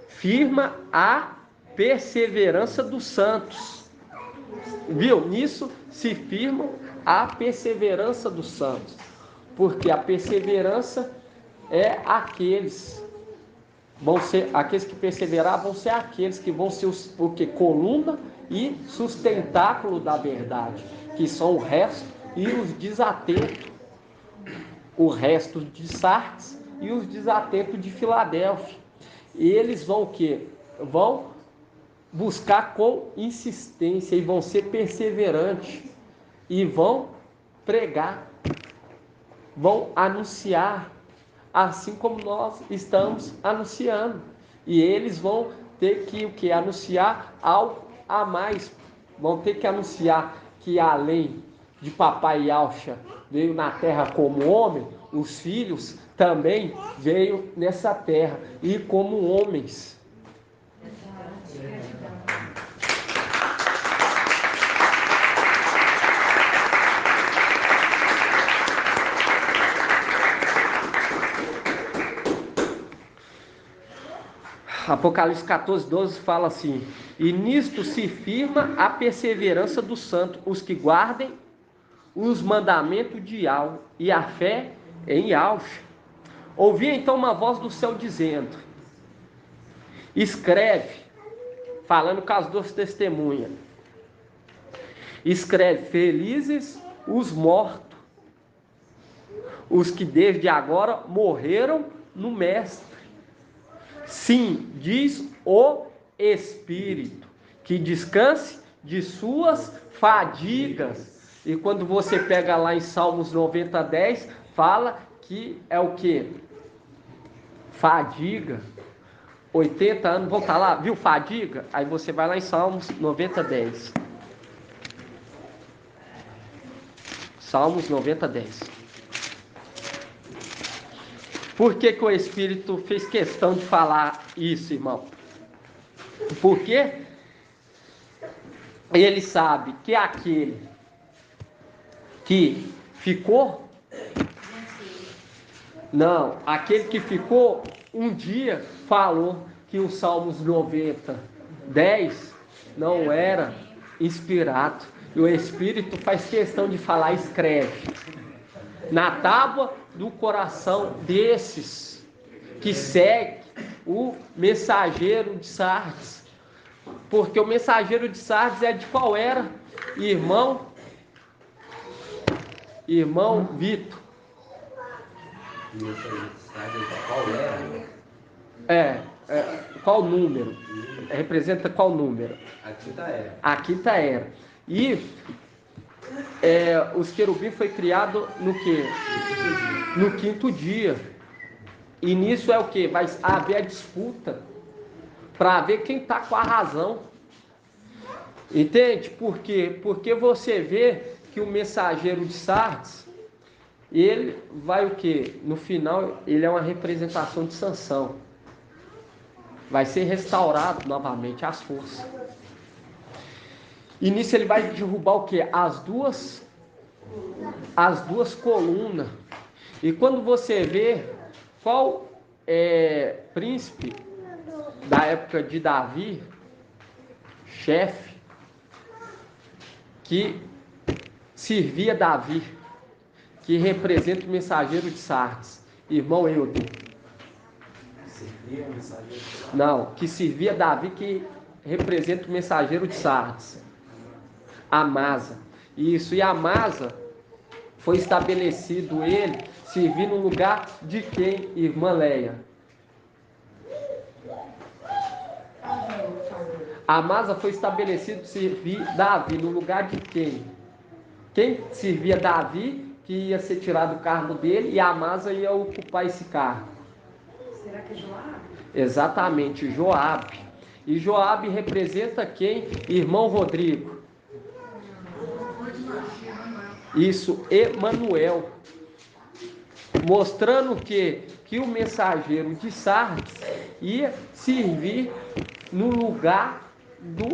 firma a perseverança dos santos. Viu? Nisso se firma a perseverança dos santos. Porque a perseverança é aqueles que perseverar vão ser aqueles que vão ser coluna e sustentáculo da verdade, que são o resto e os desatentos, o resto de Sardes e os desatentos de Filadélfia. E eles vão o quê? Vão buscar com insistência e vão ser perseverantes e vão pregar, vão anunciar, assim como nós estamos anunciando. E eles vão ter que anunciar algo a mais. Vão ter que anunciar que além de papai Yahshua veio na terra como homem, os filhos também veio nessa terra e como homens. Apocalipse 14, 12 fala assim: e nisto se firma a perseverança dos santos, os que guardem os mandamentos de Yahweh e a fé em Yahshua. Ouvi então uma voz do céu dizendo: escreve, falando com as duas testemunhas, escreve: felizes os mortos, os que desde agora morreram no Mestre. Sim, diz o Espírito, que descanse de suas fadigas. E quando você pega lá em Salmos 90, 10, fala que é o que? Fadiga. 80 anos, voltar lá, viu fadiga? Aí você vai lá em Salmos 90, 10. Salmos 90, 10. Por que que o Espírito fez questão de falar isso, irmão? Porque ele sabe que aquele que ficou, não, aquele que ficou um dia falou que o Salmos 90, 10 não era inspirado. E o Espírito faz questão de falar, escreve na tábua do coração desses que segue o mensageiro de Sardes. Porque o mensageiro de Sardes é de qual era? Irmão Vitor. O mensageiro de Sardes é de qual era? Qual número? Representa qual número? A quinta era. A quinta era. E os querubins foi criado no quê? No quinto dia. E nisso é o quê? Vai haver a disputa para ver quem está com a razão. Entende? Por quê? Porque você vê que o mensageiro de Sardes, ele vai o quê? No final, ele é uma representação de Sansão. Vai ser restaurado novamente as forças. E nisso ele vai derrubar o quê? As duas colunas. E quando você vê qual príncipe da época de Davi, chefe, que servia Davi, que representa o mensageiro de Sardes, irmão Eudon. Servia o mensageiro de Sardes? Não, que servia Davi, que representa o mensageiro de Sardes. Amasa. Isso, e Amasa foi estabelecido ele servir no lugar de quem, irmã Leia? Amasa foi estabelecido servir Davi no lugar de quem? Quem servia Davi, que ia ser tirado do cargo dele, e Amasa ia ocupar esse cargo. Será que é Joabe? Exatamente, Joabe. E Joabe representa quem? Irmão Rodrigo. Isso, Emanuel. Mostrando que o mensageiro de Sardes ia servir no lugar do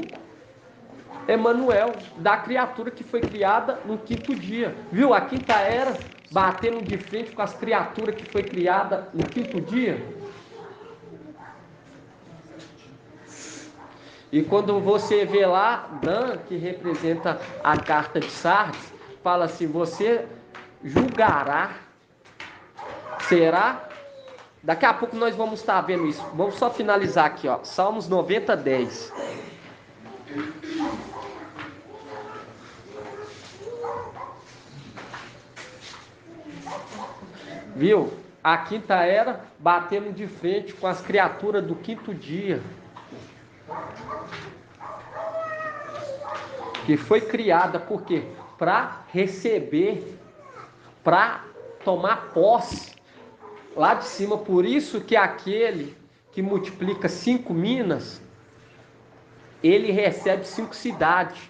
Emanuel, da criatura que foi criada no quinto dia. Viu? A quinta era batendo de frente com as criaturas que foi criada no quinto dia. E quando você vê lá, Dan, que representa a carta de Sardes, fala assim, você julgará, será? Daqui a pouco nós vamos estar vendo isso. Vamos só finalizar aqui, ó. Salmos 90, 10. Viu? A quinta era batendo de frente com as criaturas do quinto dia, que foi criada por quê? Para receber, para tomar posse lá de cima. Por isso que aquele que multiplica 5 minas, ele recebe 5 cidades.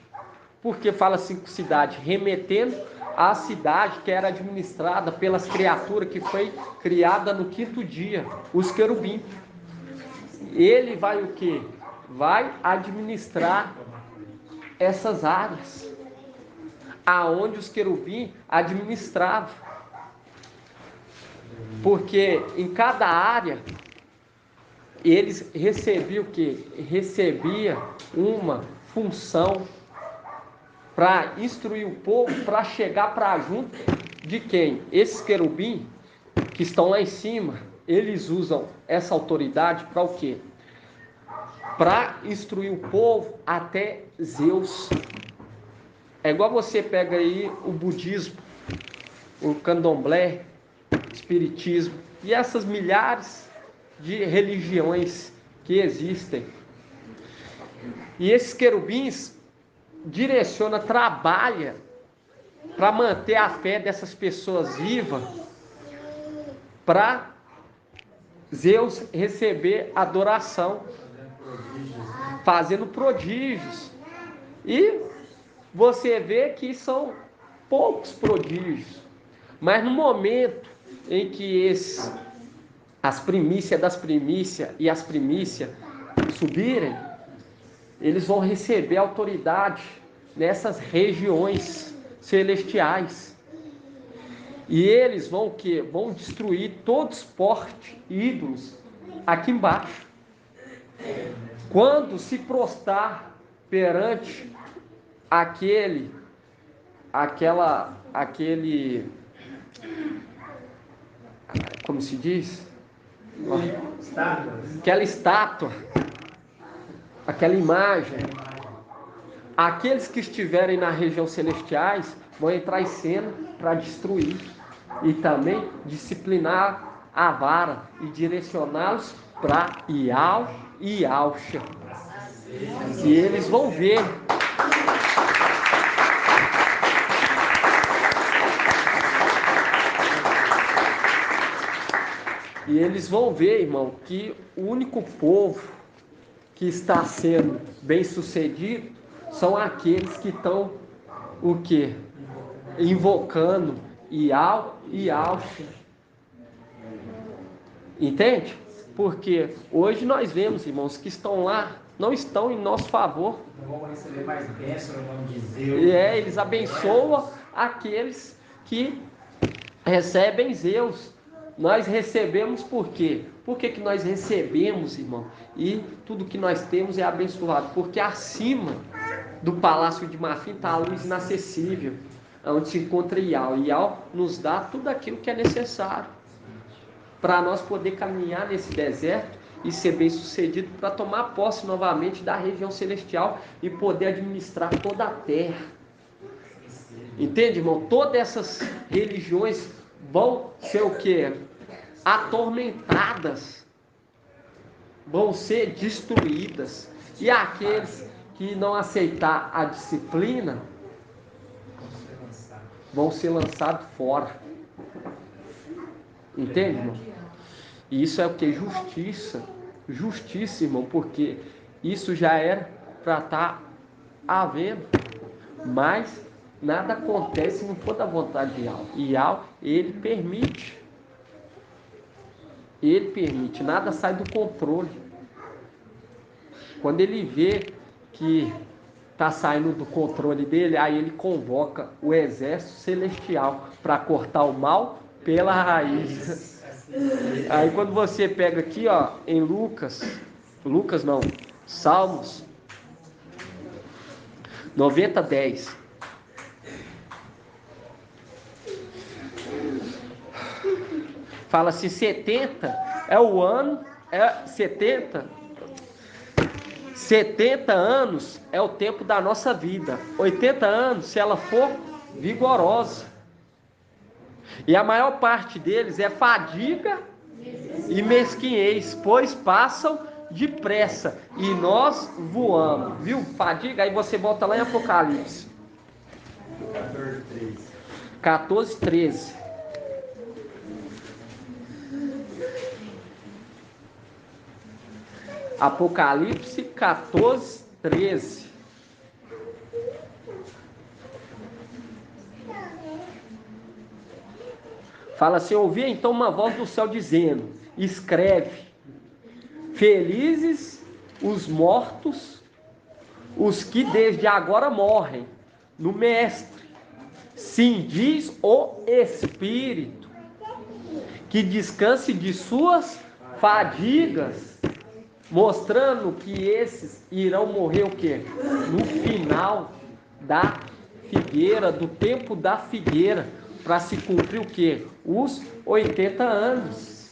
Por que fala 5 cidades? Remetendo à cidade que era administrada pelas criaturas que foi criada no quinto dia, os querubins. Ele vai o quê? Vai administrar essas áreas aonde os querubins administravam. Porque em cada área eles recebiam o quê? Recebia uma função para instruir o povo, para chegar para junto de quem? Esses querubins que estão lá em cima, eles usam essa autoridade para o quê? Para instruir o povo até Zeus. É igual você pega aí o budismo, o candomblé, o espiritismo e essas milhares de religiões que existem. E esses querubins direciona, trabalha para manter a fé dessas pessoas vivas, para Zeus receber adoração, fazendo prodígios. E você vê que são poucos prodígios, mas no momento em que as primícias das primícias e as primícias subirem, eles vão receber autoridade nessas regiões celestiais. E eles vão o quê? Vão destruir todos os portes ídolos aqui embaixo. Quando se prostrar perante aquele, como se diz? Aquela estátua, aquela imagem, aqueles que estiverem na região celestiais vão entrar em cena para destruir e também disciplinar a vara e direcioná-los para Ial e Alxa. E eles vão ver irmão, que o único povo que está sendo bem sucedido são aqueles que estão o quê? Invocando Ial e Alxa. Entende? Porque hoje nós vemos, irmãos, que estão lá, não estão em nosso favor. Não vão receber mais bênção no nome de Zeus. Eles abençoam aqueles que recebem Zeus. Nós recebemos por quê? Por que nós recebemos, irmão? E tudo que nós temos é abençoado. Porque acima do palácio de marfim está a luz inacessível, onde se encontra Ial. Ial nos dá tudo aquilo que é necessário para nós poder caminhar nesse deserto e ser bem sucedido, para tomar posse novamente da região celestial e poder administrar toda a terra. Entende, irmão? Todas essas religiões vão ser o quê? Atormentadas, vão ser destruídas. E aqueles que não aceitar a disciplina vão ser lançados fora. Entende, irmão? E isso é o que? Justiça. Justiça, irmão, porque isso já era para estar havendo. Mas nada acontece se não for da vontade de Ial. Ial, ele permite. Ele permite, nada sai do controle. Quando ele vê que está saindo do controle dele, aí ele convoca o exército celestial para cortar o mal pela raiz. Aí quando você pega aqui, ó, em Salmos 90:10. Fala assim, 70 é o ano, 70 anos é o tempo da nossa vida. 80 anos, se ela for vigorosa. E a maior parte deles é fadiga e mesquinhez, pois passam depressa e nós voamos. Viu? Fadiga, aí você volta lá em Apocalipse 14:13. Apocalipse 14:13. Fala assim: ouvi então uma voz do céu dizendo: escreve, felizes os mortos, os que desde agora morrem no Mestre. Sim, diz o Espírito, que descanse de suas fadigas, mostrando que esses irão morrer o quê? No final da figueira, do tempo da figueira, para se cumprir o quê? Os 80 anos.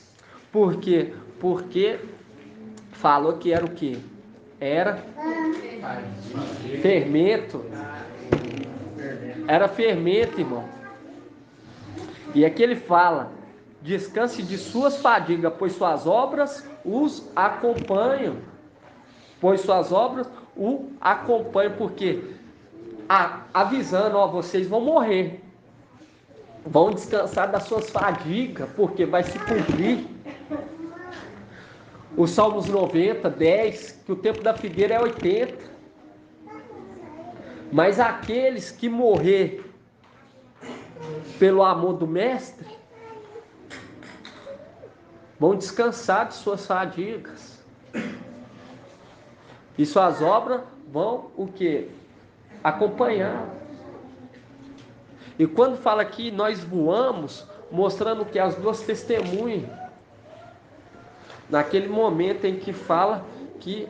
Por quê? Porque falou que era o quê? Era fermento. Era fermento, irmão. E aqui ele fala: descanse de suas fadigas, pois suas obras os acompanham. Pois suas obras o acompanham. Porque avisando, ó, vocês vão morrer. Vão descansar das suas fadigas, porque vai se cumprir O Salmos 90, 10, que o tempo da figueira é 80. Mas aqueles que morrer pelo amor do Mestre vão descansar de suas fadigas. E suas obras vão o quê? Acompanhar. E quando fala aqui, nós voamos, mostrando que as duas testemunhas, naquele momento em que fala que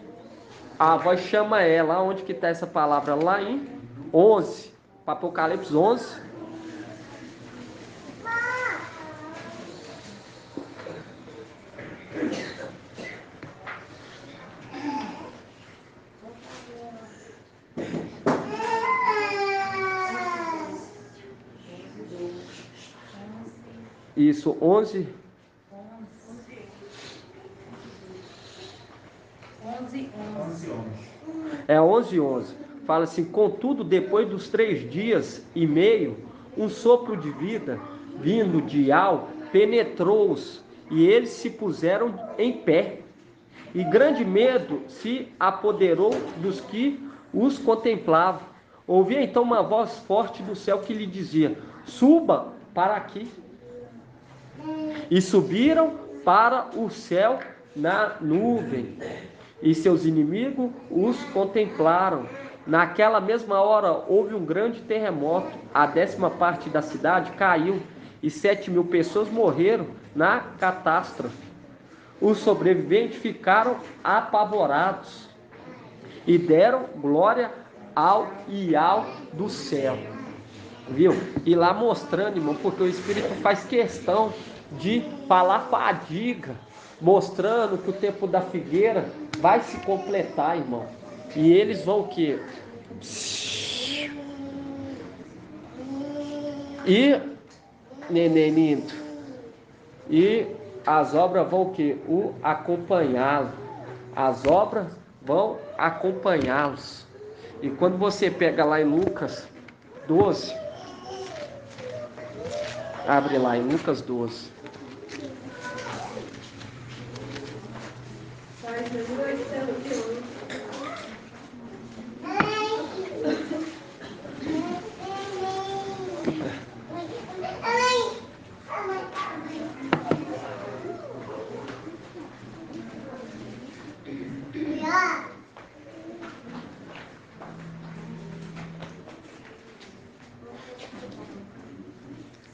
a voz chama ela, onde que está essa palavra? Lá em 11, Apocalipse 11. Isso, 11. 11. É 11:11. Fala assim: contudo, depois dos 3 dias e meio, um sopro de vida, vindo de Al, penetrou-os, e eles se puseram em pé. E grande medo se apoderou dos que os contemplavam. Ouvia então uma voz forte do céu que lhe dizia: suba para aqui. E subiram para o céu na nuvem, e seus inimigos os contemplaram. Naquela mesma hora houve um grande terremoto, a 10ª parte da cidade caiu, e 7.000 pessoas morreram na catástrofe. Os sobreviventes ficaram apavorados e deram glória ao Ial do céu. Viu? E lá mostrando, irmão, porque o Espírito faz questão de falar fadiga, mostrando que o tempo da figueira vai se completar, irmão. E eles vão o quê? E, neném lindo, e as obras vão o quê? O acompanhá-lo. As obras vão acompanhá-los. E quando você pega lá em Lucas 12, abre lá em Lucas 12.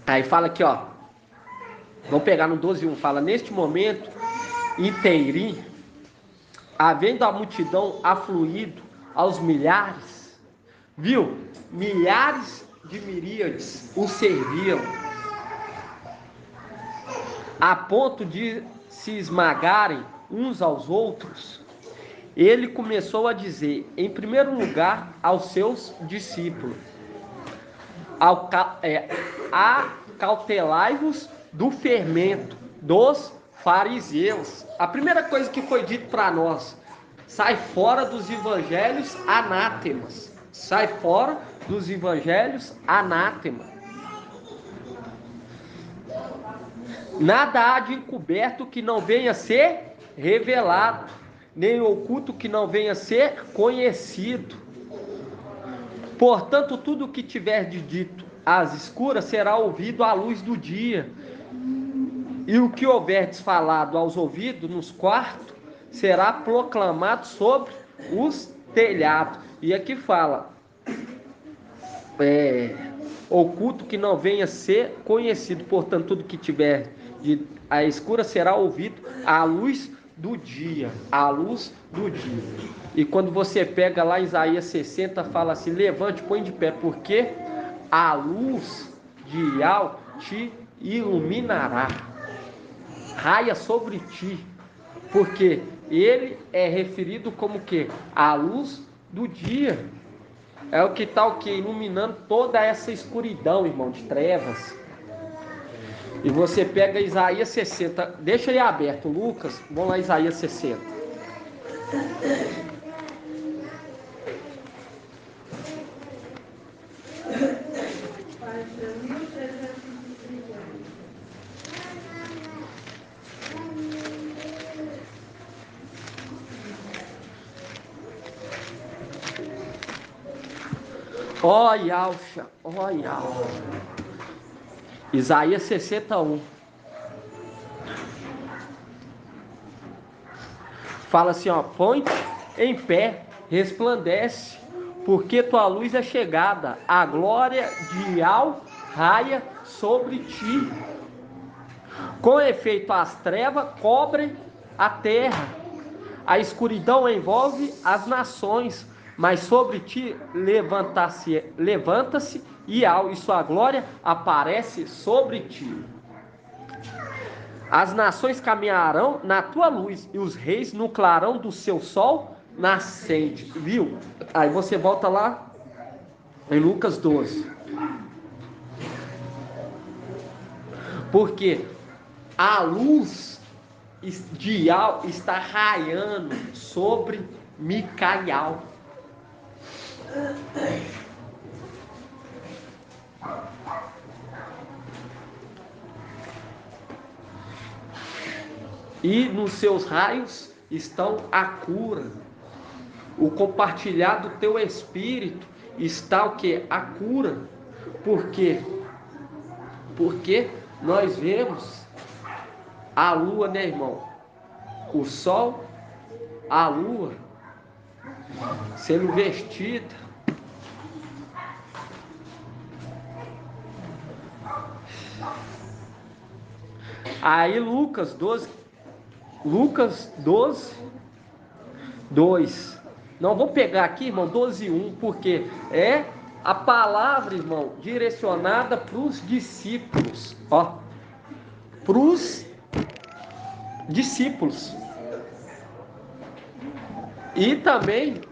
Aí fala aqui, ó. Vamos pegar no 12:1. Fala: neste momento, inteirinho, havendo a multidão afluído aos milhares, viu? Milhares de miríades o serviam, a ponto de se esmagarem uns aos outros. Ele começou a dizer, em primeiro lugar, aos seus discípulos: acautelai-vos do fermento dos fariseus. A primeira coisa que foi dito para nós: sai fora dos evangelhos anátemas. Sai fora dos evangelhos anátema. Nada há de encoberto que não venha a ser revelado, nem oculto que não venha a ser conhecido. Portanto, tudo o que tiver de dito às escuras será ouvido à luz do dia. E o que houverdes falado aos ouvidos nos quartos será proclamado sobre os telhados. E aqui fala, oculto que não venha a ser conhecido. Portanto, tudo que tiver de a escura será ouvido à luz do dia. À luz do dia. E quando você pega lá Isaías 60, fala assim: levante, põe de pé, porque a luz de Ial te iluminará, raia sobre ti, porque ele é referido como que? A luz do dia. É o que está o que? Iluminando toda essa escuridão, irmão, de trevas. E você pega Isaías 60, deixa ele aberto, Lucas, vamos lá, Isaías 60. Ó Yalcha, ó Yalcha. Isaías 61. Fala assim, ó, põe-te em pé, resplandece, porque tua luz é chegada, a glória de Yahweh raia sobre ti. Com efeito, as trevas cobrem a terra, a escuridão envolve as nações, mas sobre ti levanta-se Yahweh, e sua glória aparece sobre ti. As nações caminharão na tua luz, e os reis no clarão do seu sol nascente. Viu? Aí você volta lá em Lucas 12. Porque a luz de Yahweh está raiando sobre Micael. E nos seus raios estão a cura. O compartilhar do teu espírito está o que? A cura. Por quê? Porque nós vemos a lua, né, irmão? O sol, a lua sendo vestida. Aí Lucas 12, 2. Não vou pegar aqui, irmão, 12:1, porque é a palavra, irmão, direcionada para os discípulos. Ó, para os discípulos. E também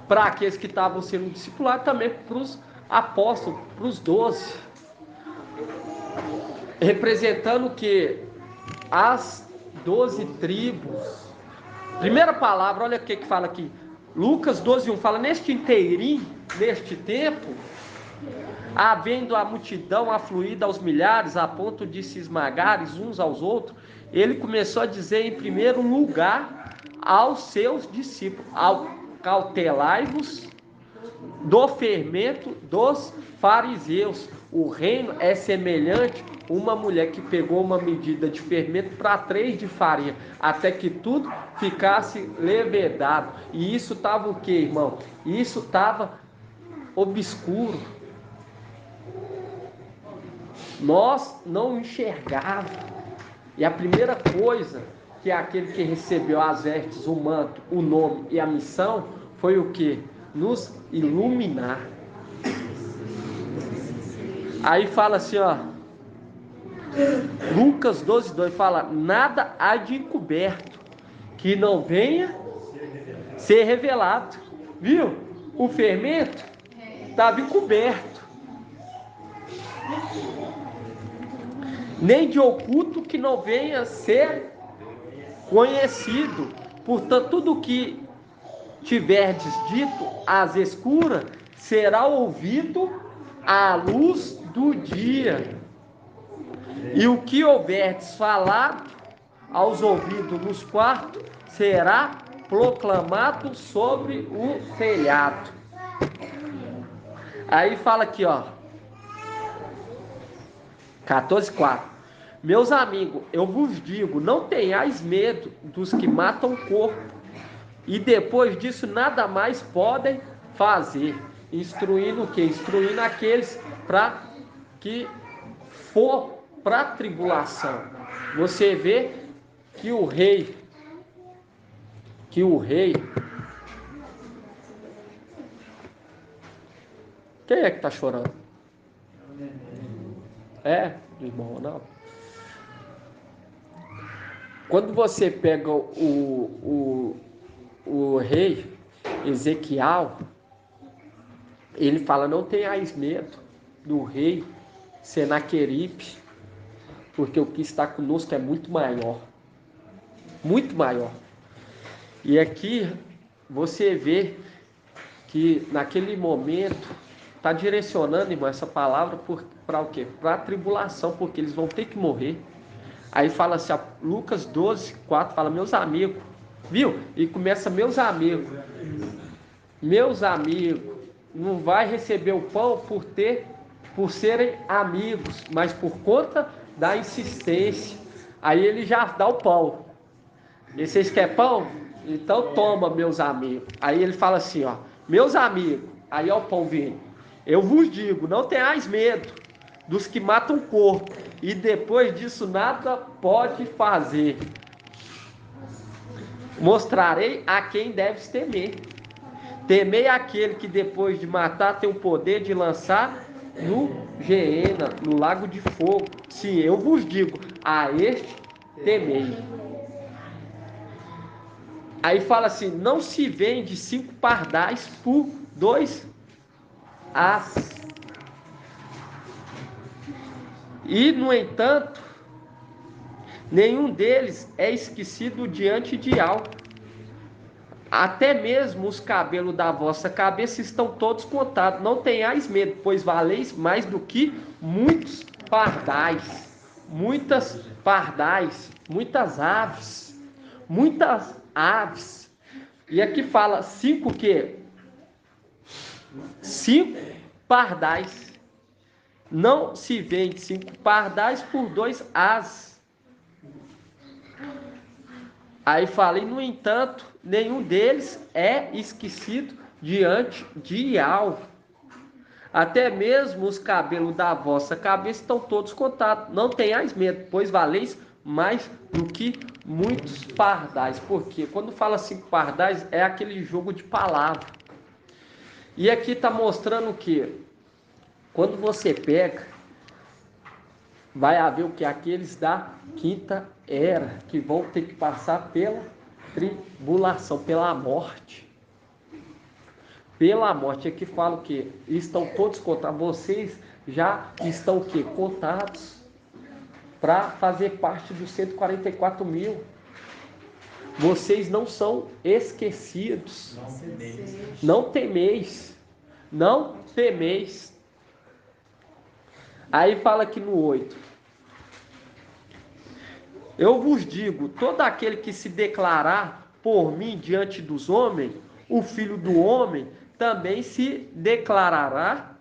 para aqueles que estavam sendo discipulados, também para os apóstolos, para os 12. Representando que as 12 tribos. Primeira palavra, olha o que fala aqui. Lucas 12:1 fala: neste inteirinho, neste tempo, havendo a multidão afluída aos milhares, a ponto de se esmagarem uns aos outros, ele começou a dizer em primeiro lugar aos seus discípulos: cautelai-vos do fermento dos fariseus. O reino é semelhante a uma mulher que pegou uma medida de fermento para 3 de farinha, até que tudo ficasse levedado. E isso estava o que, irmão? Isso estava obscuro. Nós não enxergávamos. E a primeira coisa que aquele que recebeu as vestes, o manto, o nome e a missão foi o que? Nos iluminar. Aí fala assim, ó, Lucas 12:2 fala: nada há de encoberto que não venha ser revelado. Viu? O fermento estava encoberto. Nem de oculto que não venha ser conhecido. Portanto, tudo que tiverdes dito às escuras será ouvido à luz do dia. E o que houverdes falado aos ouvidos nos quartos será proclamado sobre o telhado. Aí fala aqui, ó, 14:4. Meus amigos, eu vos digo, não tenhais medo dos que matam o corpo, e depois disso nada mais podem fazer. Instruindo o quê? Instruindo aqueles para que for para a tribulação. Você vê que o rei, quem é que está chorando? É, irmão, não. Quando você pega o rei Ezequiel, ele fala: não tenhais medo do rei Senaqueribe, porque o que está conosco é muito maior. Muito maior. E aqui você vê que naquele momento está direcionando, irmão, essa palavra para o quê? Para a tribulação, porque eles vão ter que morrer. Aí fala assim, Lucas 12:4 fala: meus amigos, viu? E começa: meus amigos, não vai receber o pão por serem amigos, mas por conta da insistência. Aí ele já dá o pão. E vocês querem pão? Então toma, meus amigos. Aí ele fala assim, ó, meus amigos, aí ó o pão vindo. Eu vos digo, não tenhais medo dos que matam o corpo, e depois disso nada pode fazer. Mostrarei a quem deves temer. Temei aquele que depois de matar tem o poder de lançar no Geena, no lago de fogo. Sim, eu vos digo, a este temei. Aí fala assim, não se vende 5 pardais por 2 as. E, no entanto, nenhum deles é esquecido diante de algo. Até mesmo os cabelos da vossa cabeça estão todos contados. Não tenhais medo, pois valeis mais do que muitos pardais. Muitas pardais, muitas aves. Muitas aves. E aqui fala 5 quê? 5 pardais. Não se vende 5 pardais por 2 as. Aí fala, e no entanto, nenhum deles é esquecido diante de algo. Até mesmo os cabelos da vossa cabeça estão todos contados. Não tenhais medo, pois valeis mais do que muitos pardais. Porque quando fala 5 pardais, é aquele jogo de palavra. E aqui está mostrando que quando você pega, vai haver o que? Aqueles da quinta era, que vão ter que passar pela tribulação, pela morte. Pela morte. Aqui fala o que? Estão todos contados. Vocês já estão o que? Contados para fazer parte dos 144 mil. Vocês não são esquecidos. Não temeis. Não temeis. Aí fala aqui no 8. Eu vos digo, todo aquele que se declarar por mim diante dos homens, o Filho do Homem também se declarará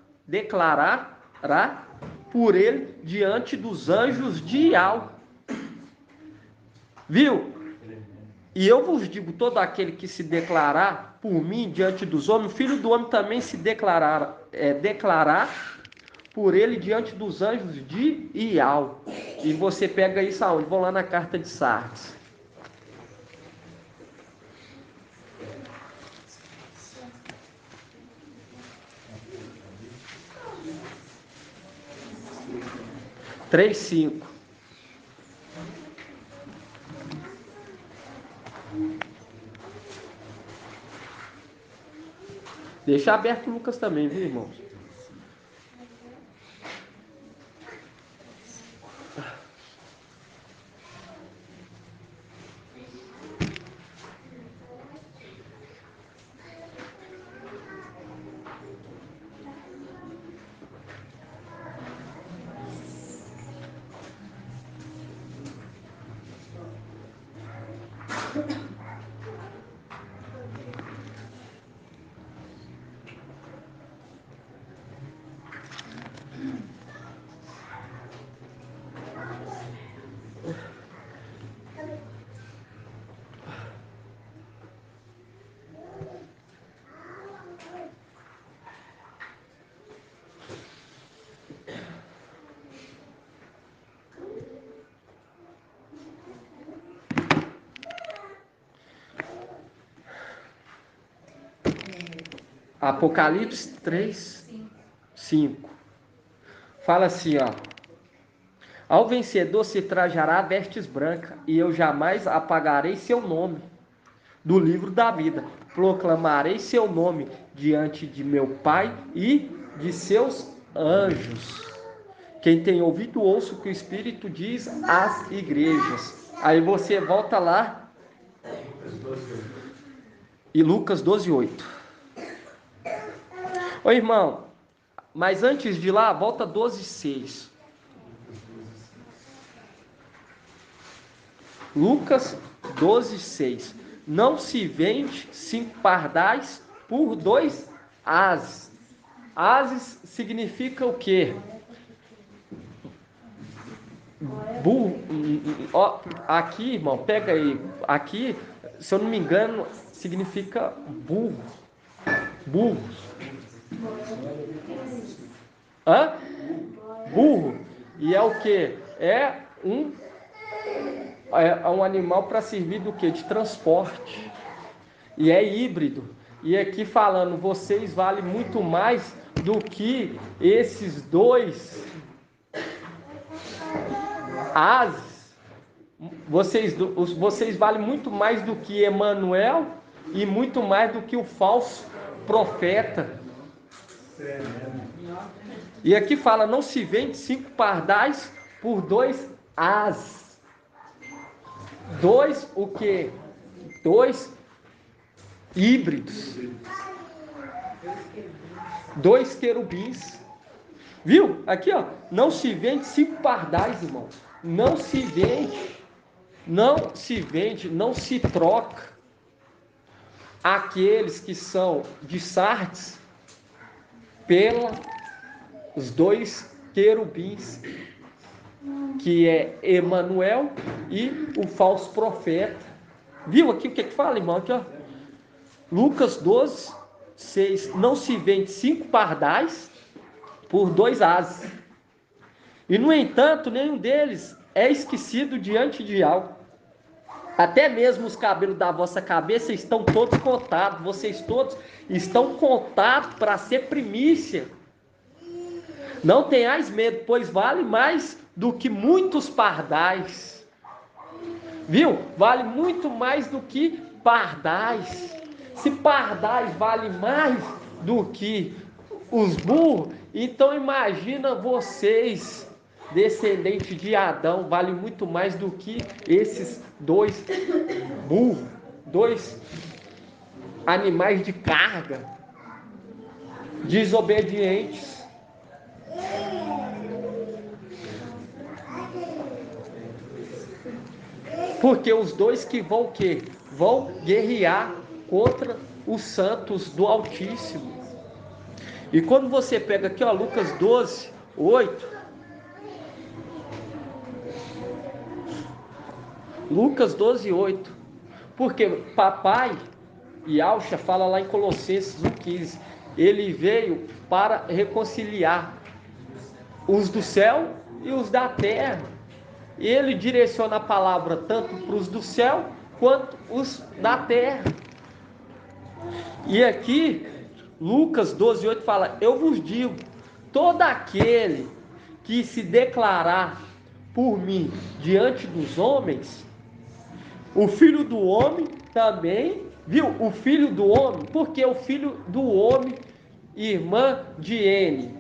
por ele diante dos anjos de alto. Viu? E eu vos digo, todo aquele que se declarar por mim diante dos homens, o Filho do Homem também se declarar por ele diante dos anjos de Ial. E você pega isso aonde? Vão lá na carta de Sardes. Três, 5. Deixa aberto o Lucas também, viu, irmãos? Apocalipse 3, 5. Fala assim, ó. Ao vencedor se trajará vestes brancas, e eu jamais apagarei seu nome do livro da vida. Proclamarei seu nome diante de meu Pai e de seus anjos. Quem tem ouvido, ouça o que o Espírito diz às igrejas. Aí você volta lá. E Lucas 12, 8. Ô irmão, mas antes de lá, volta 12, 6. Lucas 12, 6. Não se vende 5 pardais por 2 as. Ases significa o quê? Burro. Ó, aqui, irmão, pega aí. Aqui, se eu não me engano, significa burro. Burros. Hã? Burro. E é o quê? É um animal para servir do quê? De transporte. E é híbrido. E aqui falando, vocês valem muito mais do que esses dois ases. Vocês valem muito mais do que Emanuel e muito mais do que o falso profeta. E aqui fala, não se vende 5 pardais por 2 ases. 2 o quê? 2 híbridos. 2 querubins. Viu? Aqui, ó. Não se vende 5 pardais, irmão. Não se vende. Não se vende, não se troca aqueles que são de Sardes pelos 2 querubins, que é Emanuel e o falso profeta. Viu aqui o que fala, irmão? Aqui, ó. Lucas 12, 6. Não se vende 5 pardais por 2 ases. E, no entanto, nenhum deles é esquecido diante de algo. Até mesmo os cabelos da vossa cabeça estão todos contados. Vocês todos estão contados para ser primícia. Não tenhais medo, pois vale mais do que muitos pardais. Viu? Vale muito mais do que pardais. Se pardais vale mais do que os burros, então imagina vocês, descendentes de Adão, vale muito mais do que esses 2 burros, 2 animais de carga, desobedientes. Porque os 2 que vão o quê? Vão guerrear contra os santos do Altíssimo. E quando você pega aqui, ó, Lucas 12, 8. Lucas 12, 8. Porque papai e Alcha fala lá em Colossenses 1,15. Ele veio para reconciliar os do céu e os da terra. Ele direciona a palavra tanto para os do céu quanto os da terra. E aqui, Lucas 12, 8 fala: eu vos digo, todo aquele que se declarar por mim diante dos homens, o Filho do Homem também, viu? O Filho do Homem, porque o Filho do Homem, irmã de N.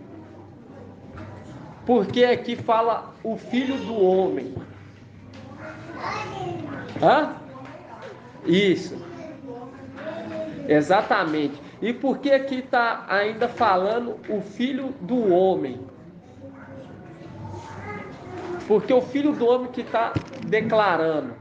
Porque aqui fala o Filho do Homem. Hã? Isso. Exatamente. E por que aqui está ainda falando o Filho do Homem? Porque o Filho do Homem que está declarando.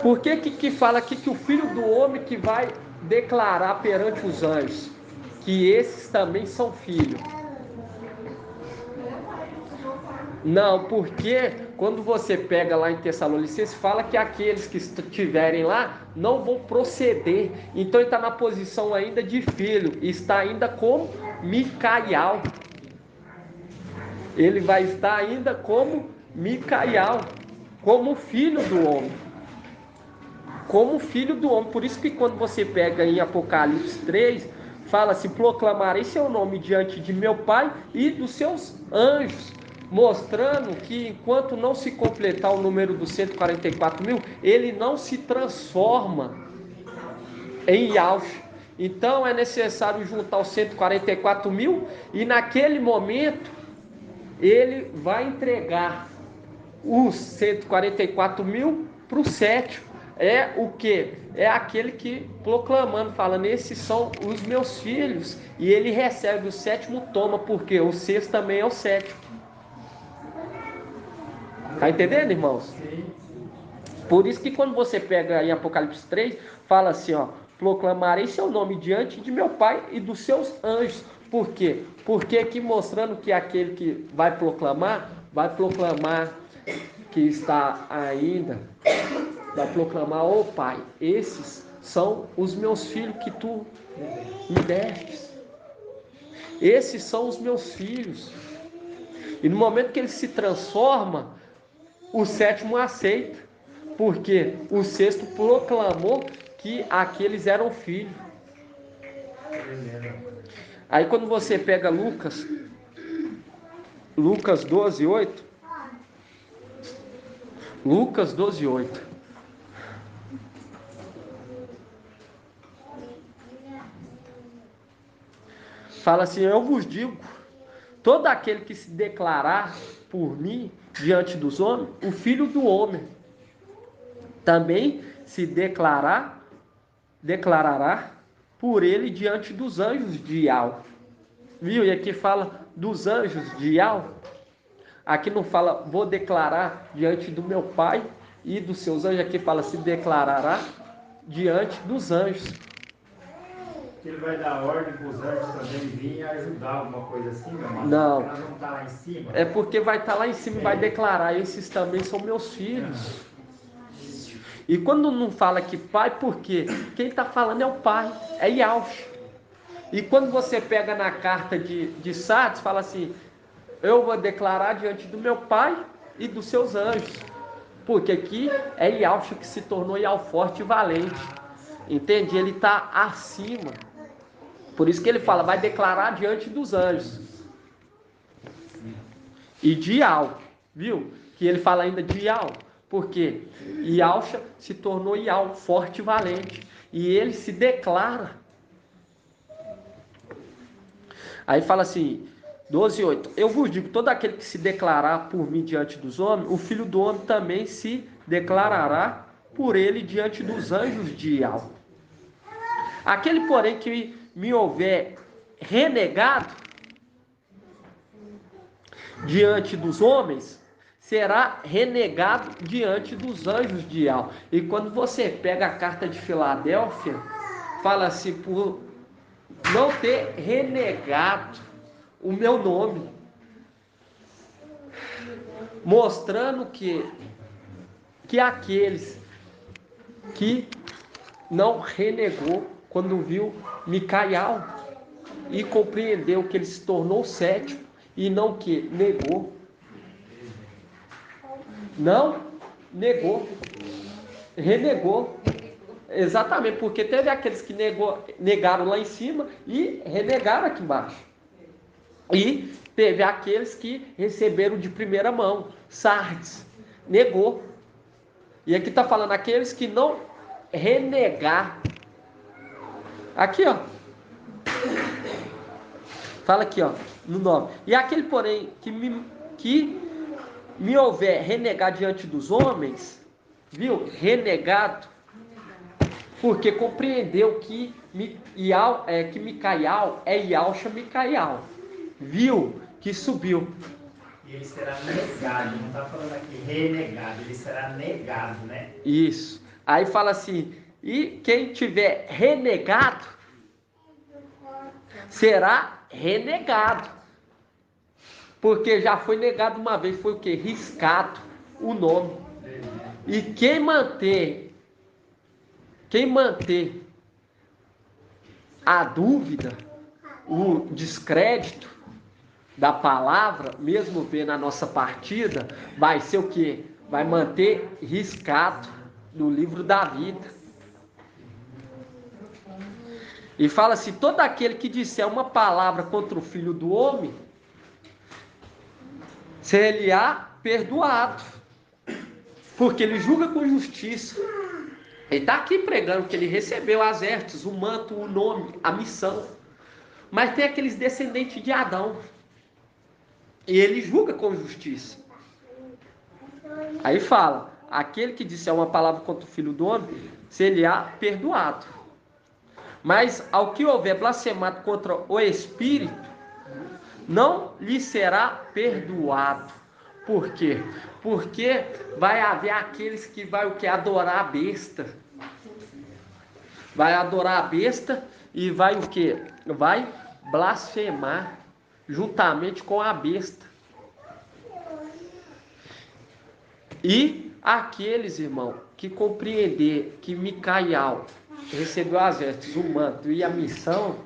Por que fala aqui que o Filho do Homem que vai declarar perante os anjos? Que esses também são filhos. Não, porque quando você pega lá em Tessalonicenses, fala que aqueles que estiverem lá não vão proceder. Então ele está na posição ainda de filho, está ainda como Micaial. Ele vai estar ainda como Micaial, como filho do homem. Como filho do homem. Por isso que quando você pega em Apocalipse 3, fala assim: proclamarei seu nome diante de meu Pai e dos seus anjos. Mostrando que enquanto não se completar o número dos 144 mil, ele não se transforma em Yahshua. Então é necessário juntar os 144 mil e naquele momento ele vai entregar os 144 mil para o sétimo. É o que? É aquele que proclamando, falando: esses são os meus filhos. E ele recebe o sétimo, toma, porque o sexto também é o sétimo. Tá entendendo, irmãos? Por isso que quando você pega em Apocalipse 3, fala assim, ó, proclamarei seu nome diante de meu Pai e dos seus anjos. Por quê? Porque aqui mostrando que aquele que vai proclamar que está ainda, vai proclamar, ô Pai, esses são os meus filhos que tu me destes. Esses são os meus filhos. E no momento que ele se transforma, o sétimo aceita. Porque o sexto proclamou que aqueles eram filhos. Aí quando você pega Lucas 12, 8. Lucas 12, 8. Fala assim, eu vos digo, todo aquele que se declarar por mim diante dos homens, o Filho do Homem também se declarará por ele diante dos anjos de Ial. Viu? E aqui fala dos anjos de Ial. Aqui não fala, vou declarar diante do meu Pai e dos seus anjos. Aqui fala, se declarará diante dos anjos. Ele vai dar ordem para os anjos também virem ajudar alguma coisa assim, meu irmão? Não. Elas vão estar lá em cima? É porque vai estar lá em cima e vai declarar, esses também são meus filhos. E quando não fala que pai, por quê? Quem está falando é o pai, é Yahshua. E quando você pega na carta de Sardes, fala assim, eu vou declarar diante do meu pai e dos seus anjos. Porque aqui é Yahshua que se tornou Yahweh forte e valente. Entende? Ele está acima. Por isso que ele fala, vai declarar diante dos anjos. E de Yahweh, viu? Que ele fala ainda de Yahweh. Porque Yahshua se tornou Yahweh forte e valente. E ele se declara. Aí fala assim, 12:8. Eu vos digo, todo aquele que se declarar por mim diante dos homens, o Filho do Homem também se declarará por ele diante dos anjos de Yahweh. Aquele, porém, que me houver renegado diante dos homens, será renegado diante dos anjos de Yahweh. E quando você pega a carta de Filadélfia, fala assim, por não ter renegado o meu nome, mostrando que aqueles que não renegou quando viu Micael e compreendeu que ele se tornou sétimo e não que negou. Não negou, renegou. Exatamente, porque teve aqueles que negaram lá em cima e renegaram aqui embaixo. E teve aqueles que receberam de primeira mão. Sardes negou. E aqui está falando aqueles que não renegar. Aqui, ó. Fala aqui, ó, no 9. E aquele, porém, que me houver renegar diante dos homens, viu? Renegado, porque compreendeu que Micael é Yahshua Micael. Viu que subiu. E ele será negado, não está falando aqui renegado, ele será negado, né? Isso. Aí fala assim, e quem tiver renegado, será renegado. Porque já foi negado uma vez, foi o quê? Riscado o nome. E quem manter a dúvida, o descrédito da palavra, mesmo vendo a nossa partida, vai ser o quê? Vai manter riscado no livro da vida. E fala assim, todo aquele que disser uma palavra contra o Filho do Homem, ser-lhe-á perdoado, porque ele julga com justiça. Ele está aqui pregando que ele recebeu as vestes, o manto, o nome, a missão. Mas tem aqueles descendentes de Adão. E ele julga com justiça. Aí fala, aquele que disser uma palavra contra o Filho do Homem, ser-lhe-á perdoado. Mas ao que houver blasfemado contra o Espírito, não lhe será perdoado. Por quê? Porque vai haver aqueles que vai o que? Adorar a besta. Vai adorar a besta e vai o que? Vai blasfemar juntamente com a besta. E aqueles, irmão, que compreender que Micael recebeu as vestes, o manto e a missão,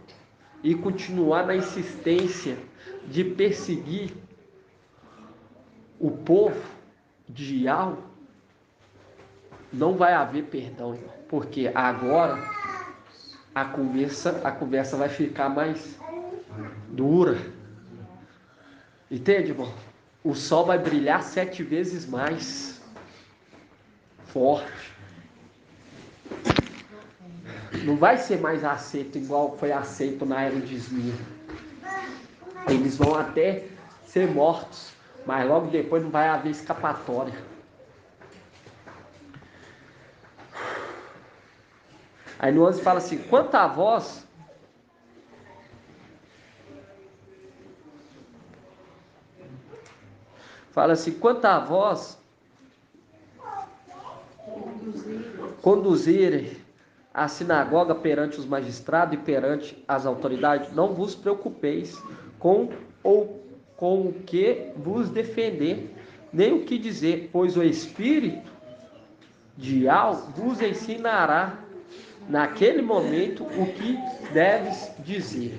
e continuar na insistência de perseguir o povo de Yahweh, não vai haver perdão, irmão, porque agora a conversa vai ficar mais dura. Entende, irmão? O sol vai brilhar 7 vezes mais forte. Não vai ser mais aceito igual foi aceito na era de Esmirna. Eles vão até ser mortos, mas logo depois não vai haver escapatória. Aí no 11 fala assim: quanto a vós, conduzirem a sinagoga perante os magistrados e perante as autoridades, não vos preocupeis com o que vos defender, nem o que dizer, pois o Espírito de Yahweh vos ensinará naquele momento o que deves dizer.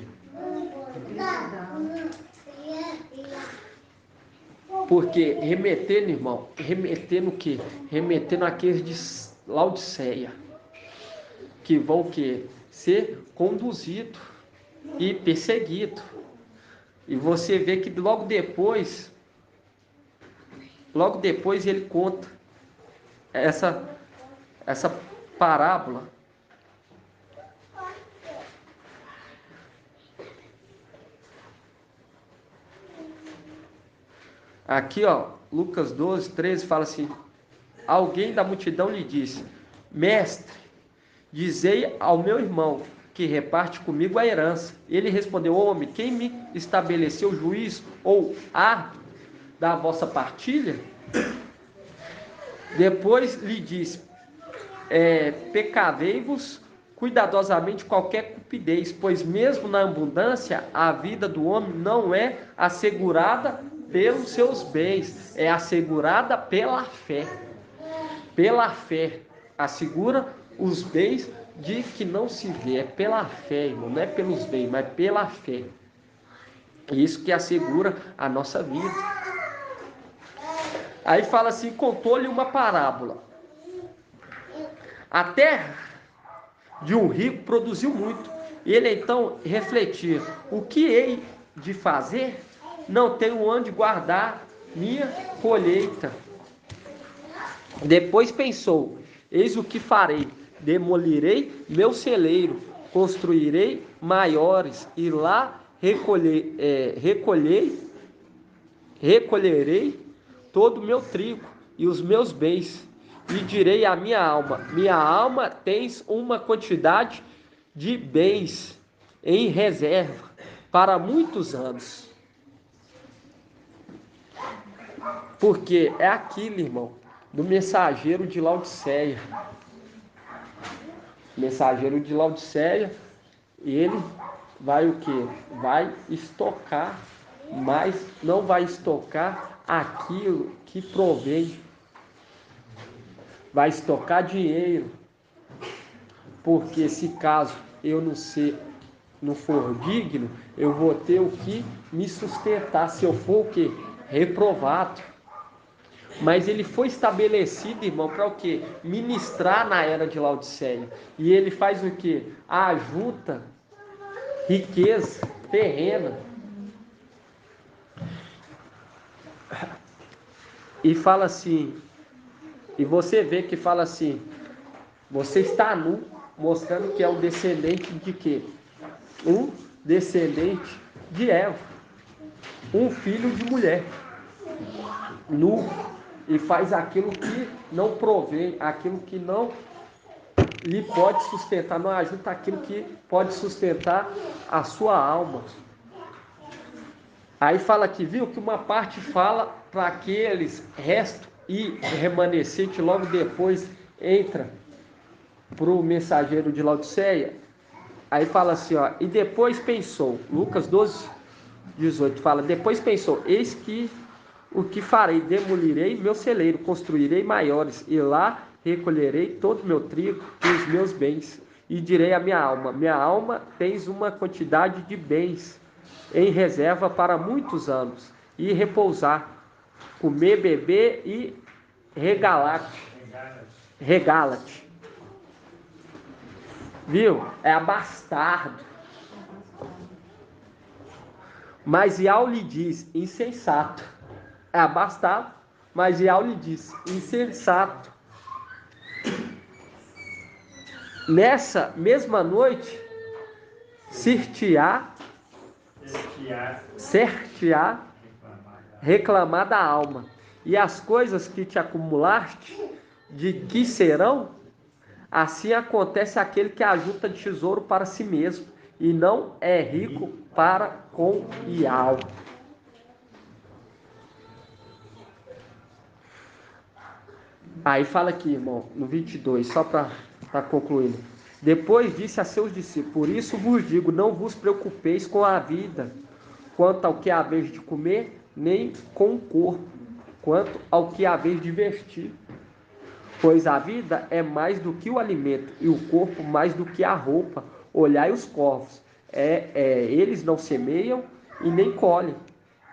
Porque remetendo, irmão, remetendo o quê? Remetendo aqueles de Laodiceia, que vão o quê? Ser conduzidos e perseguidos. E você vê que logo depois ele conta essa parábola. Aqui, ó, Lucas 12, 13 fala assim: alguém da multidão lhe disse: mestre, dizei ao meu irmão que reparte comigo a herança. Ele respondeu: homem, quem me estabeleceu juiz ou árbitro da vossa partilha? Depois lhe disse: pecavei-vos cuidadosamente qualquer cupidez, pois mesmo na abundância a vida do homem não é assegurada pelos seus bens, é assegurada pela fé. Pela fé, assegura os bens de que não se vê. É pela fé, irmão, não é pelos bens, mas pela fé. Isso que assegura a nossa vida. Aí fala assim: contou-lhe uma parábola. A terra de um rico produziu muito. Ele então refletiu: o que hei de fazer? Não tenho onde guardar minha colheita. Depois pensou: eis o que farei. Demolirei meu celeiro, construirei maiores, e lá recolherei todo o meu trigo e os meus bens. E direi à minha alma: minha alma, tens uma quantidade de bens em reserva para muitos anos. Porque é aquilo, irmão, do mensageiro de Laodiceia. Mensageiro de Laodiceia, ele vai o quê? Vai estocar, mas não vai estocar aquilo que provém. Vai estocar dinheiro. Porque se caso eu não for digno, eu vou ter o que me sustentar, se eu for o quê? Reprovado. Mas ele foi estabelecido, irmão, para o quê? Ministrar na era de Laodiceia. E ele faz o quê? Ajunta riqueza terrena. E fala assim, e você vê que fala assim: você está nu, mostrando que é um descendente de quê? Um descendente de Eva, um filho de mulher, nu. E faz aquilo que não provém, aquilo que não lhe pode sustentar, não ajuda aquilo que pode sustentar a sua alma. Aí fala aqui, viu, que uma parte fala para aqueles restos e remanescente, logo depois entra para o mensageiro de Laodiceia. Aí fala assim, ó, e depois pensou, Lucas 12, 18, fala, depois pensou, eis que o que farei, demolirei meu celeiro, construirei maiores, e lá recolherei todo o meu trigo e os meus bens, e direi à minha alma, tens uma quantidade de bens em reserva para muitos anos, e repousar, comer, beber e regala-te. Viu? É abastardo. Mas Ial lhe diz, insensato. É abastardo, mas Ial lhe diz, insensato. Nessa mesma noite, certear reclamar da alma. E as coisas que te acumulaste, de que serão? Assim acontece aquele que ajunta tesouro para si mesmo, e não é rico para com Ial. Aí fala aqui, irmão, no 22, só para concluir. Depois disse a seus discípulos, por isso vos digo, não vos preocupeis com a vida, quanto ao que haveis de comer, nem com o corpo, quanto ao que haveis de vestir. Pois a vida é mais do que o alimento, e o corpo mais do que a roupa. Olhai os corvos, eles não semeiam e nem colhem,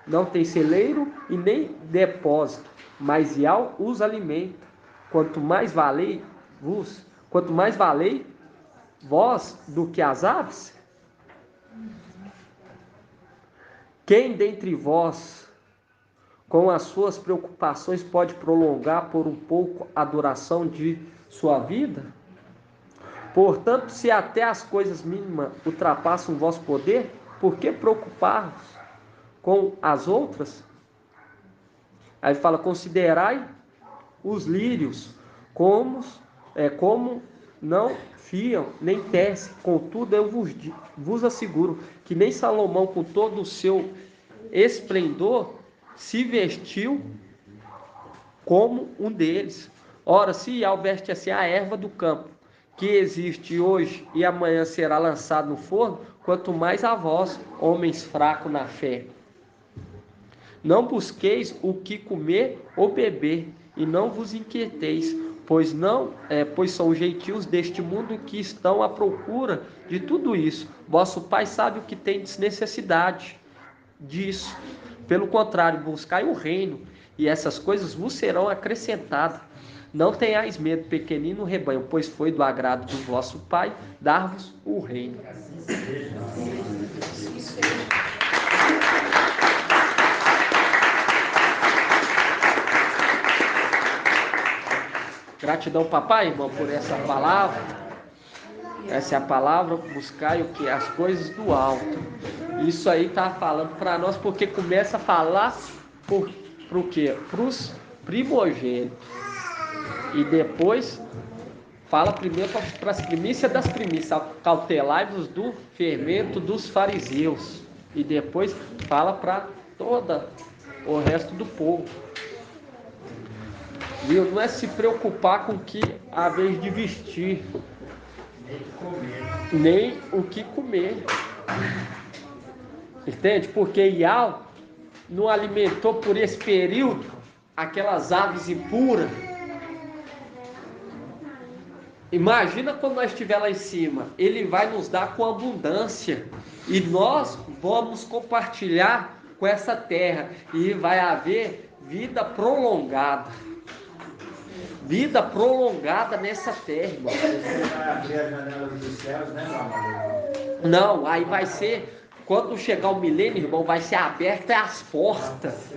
não tem celeiro e nem depósito, mas Ial os alimenta. Quanto mais valei vós do que as aves? Quem dentre vós, com as suas preocupações, pode prolongar por um pouco a duração de sua vida? Portanto, se até as coisas mínimas ultrapassam o vosso poder, por que preocupar-vos com as outras? Aí fala, considerai os lírios, como não fiam, nem tecem. Contudo, eu vos asseguro que nem Salomão, com todo o seu esplendor, se vestiu como um deles. Ora, se Ial veste assim a erva do campo, que existe hoje e amanhã será lançado no forno, quanto mais a vós, homens fracos na fé. Não busqueis o que comer ou beber, e não vos inquieteis, pois são os gentios deste mundo que estão à procura de tudo isso. Vosso Pai sabe o que tendes necessidade disso. Pelo contrário, buscai o reino, e essas coisas vos serão acrescentadas. Não tenhais medo, pequenino rebanho, pois foi do agrado do vosso Pai dar-vos o reino. Gratidão, papai, irmão, por essa palavra. Essa é a palavra, buscai o que? As coisas do alto. Isso aí está falando para nós, porque começa a falar para o quê? Para os primogênitos. E depois fala primeiro para as primícias das primícias. Cautelai-vos do fermento dos fariseus. E depois fala para todo o resto do povo. Viu? Não é se preocupar com o que há vez de vestir, nem o que comer. Entende? Porque Ial não alimentou por esse período aquelas aves impuras. Imagina quando nós estiver lá em cima, ele vai nos dar com abundância, e nós vamos compartilhar com essa terra, e vai haver vida prolongada. Vida prolongada nessa terra, irmão. Você vai abrir a janela dos céus, né, meu amor? Não, aí vai ser, quando chegar o milênio, irmão, vai ser aberta as portas.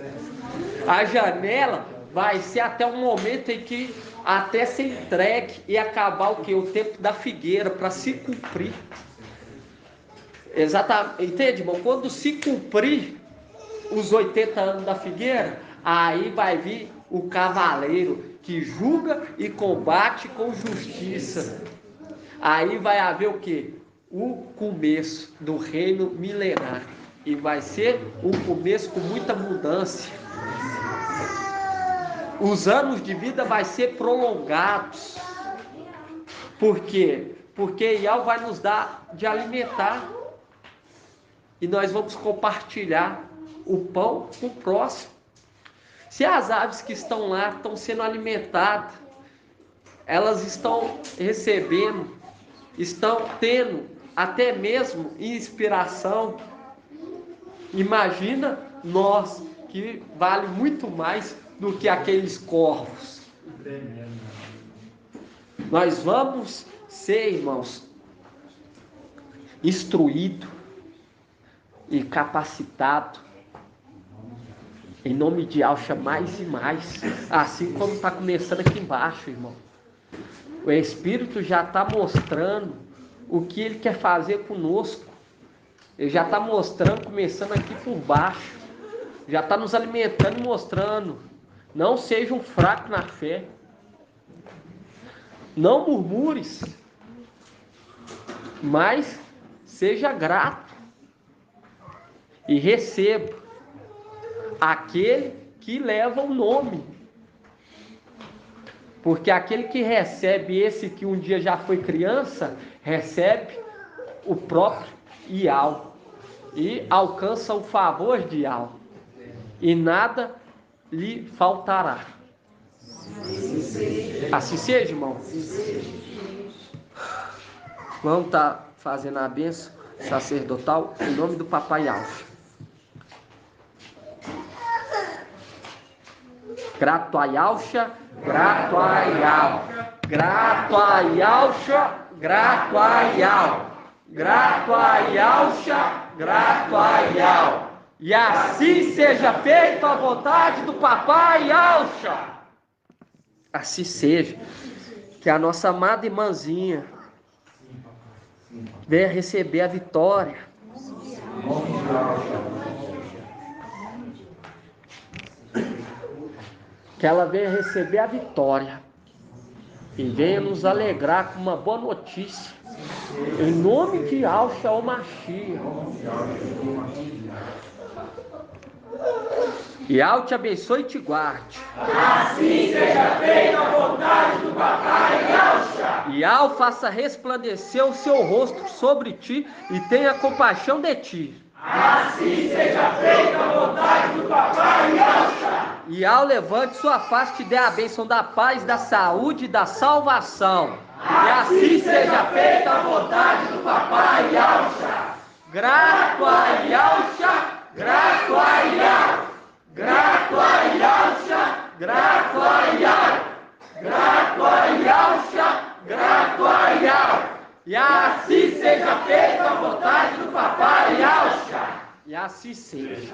A janela vai ser até um momento em que até ser entregue e acabar o que? O tempo da figueira, para se cumprir. Exatamente, entende, irmão? Quando se cumprir os 80 anos da figueira, aí vai vir o cavaleiro que julga e combate com justiça. Aí vai haver o que? O começo do reino milenar. E vai ser um começo com muita mudança. Os anos de vida vai ser prolongados. Por quê? Porque Iau vai nos dar de alimentar. E nós vamos compartilhar o pão com o próximo. Se as aves que estão lá estão sendo alimentadas, elas estão recebendo, estão tendo até mesmo inspiração. Imagina nós, que vale muito mais do que aqueles corvos. Nós vamos ser, irmãos, instruídos e capacitados em nome de Alcha mais e mais, assim como está começando aqui embaixo, irmão. O Espírito já está mostrando o que Ele quer fazer conosco. Ele já está mostrando, começando aqui por baixo. Já está nos alimentando e mostrando. Não sejam fracos na fé. Não murmures. Mas seja grato. E receba aquele que leva o nome. Porque aquele que recebe esse que um dia já foi criança, recebe o próprio Iau. E alcança o favor de Iau. E nada lhe faltará. Assim seja, irmão. Vamos estar fazendo a bênção sacerdotal em nome do Papai Alcha. Grato a Alcha, grato a Iau. Grato a Alcha, grato a Iau. Grato a Alcha, grato a Iau. E assim seja feita a vontade do Papai Alcha. Assim seja. Que a nossa amada irmãzinha venha receber a vitória. Que ela venha receber a vitória. E venha nos alegrar com uma boa notícia. Em nome de Alcha ou Mashiach. E Al te abençoe e te guarde. Assim seja feita a vontade do Papai Alcha. E Al faça resplandecer o seu rosto sobre ti e tenha compaixão de ti. Assim seja feita a vontade do Papai Alcha. E Al levante sua face e te dê a bênção da paz, da saúde e da salvação. E assim seja feita a vontade do Papai Alcha. Grato a Alcha, grato a Iau. Grato a Alcha, grato a Iau. Grato a Alcha, grato a Iau. E assim seja feita a vontade do Papai Alcha. E assim seja.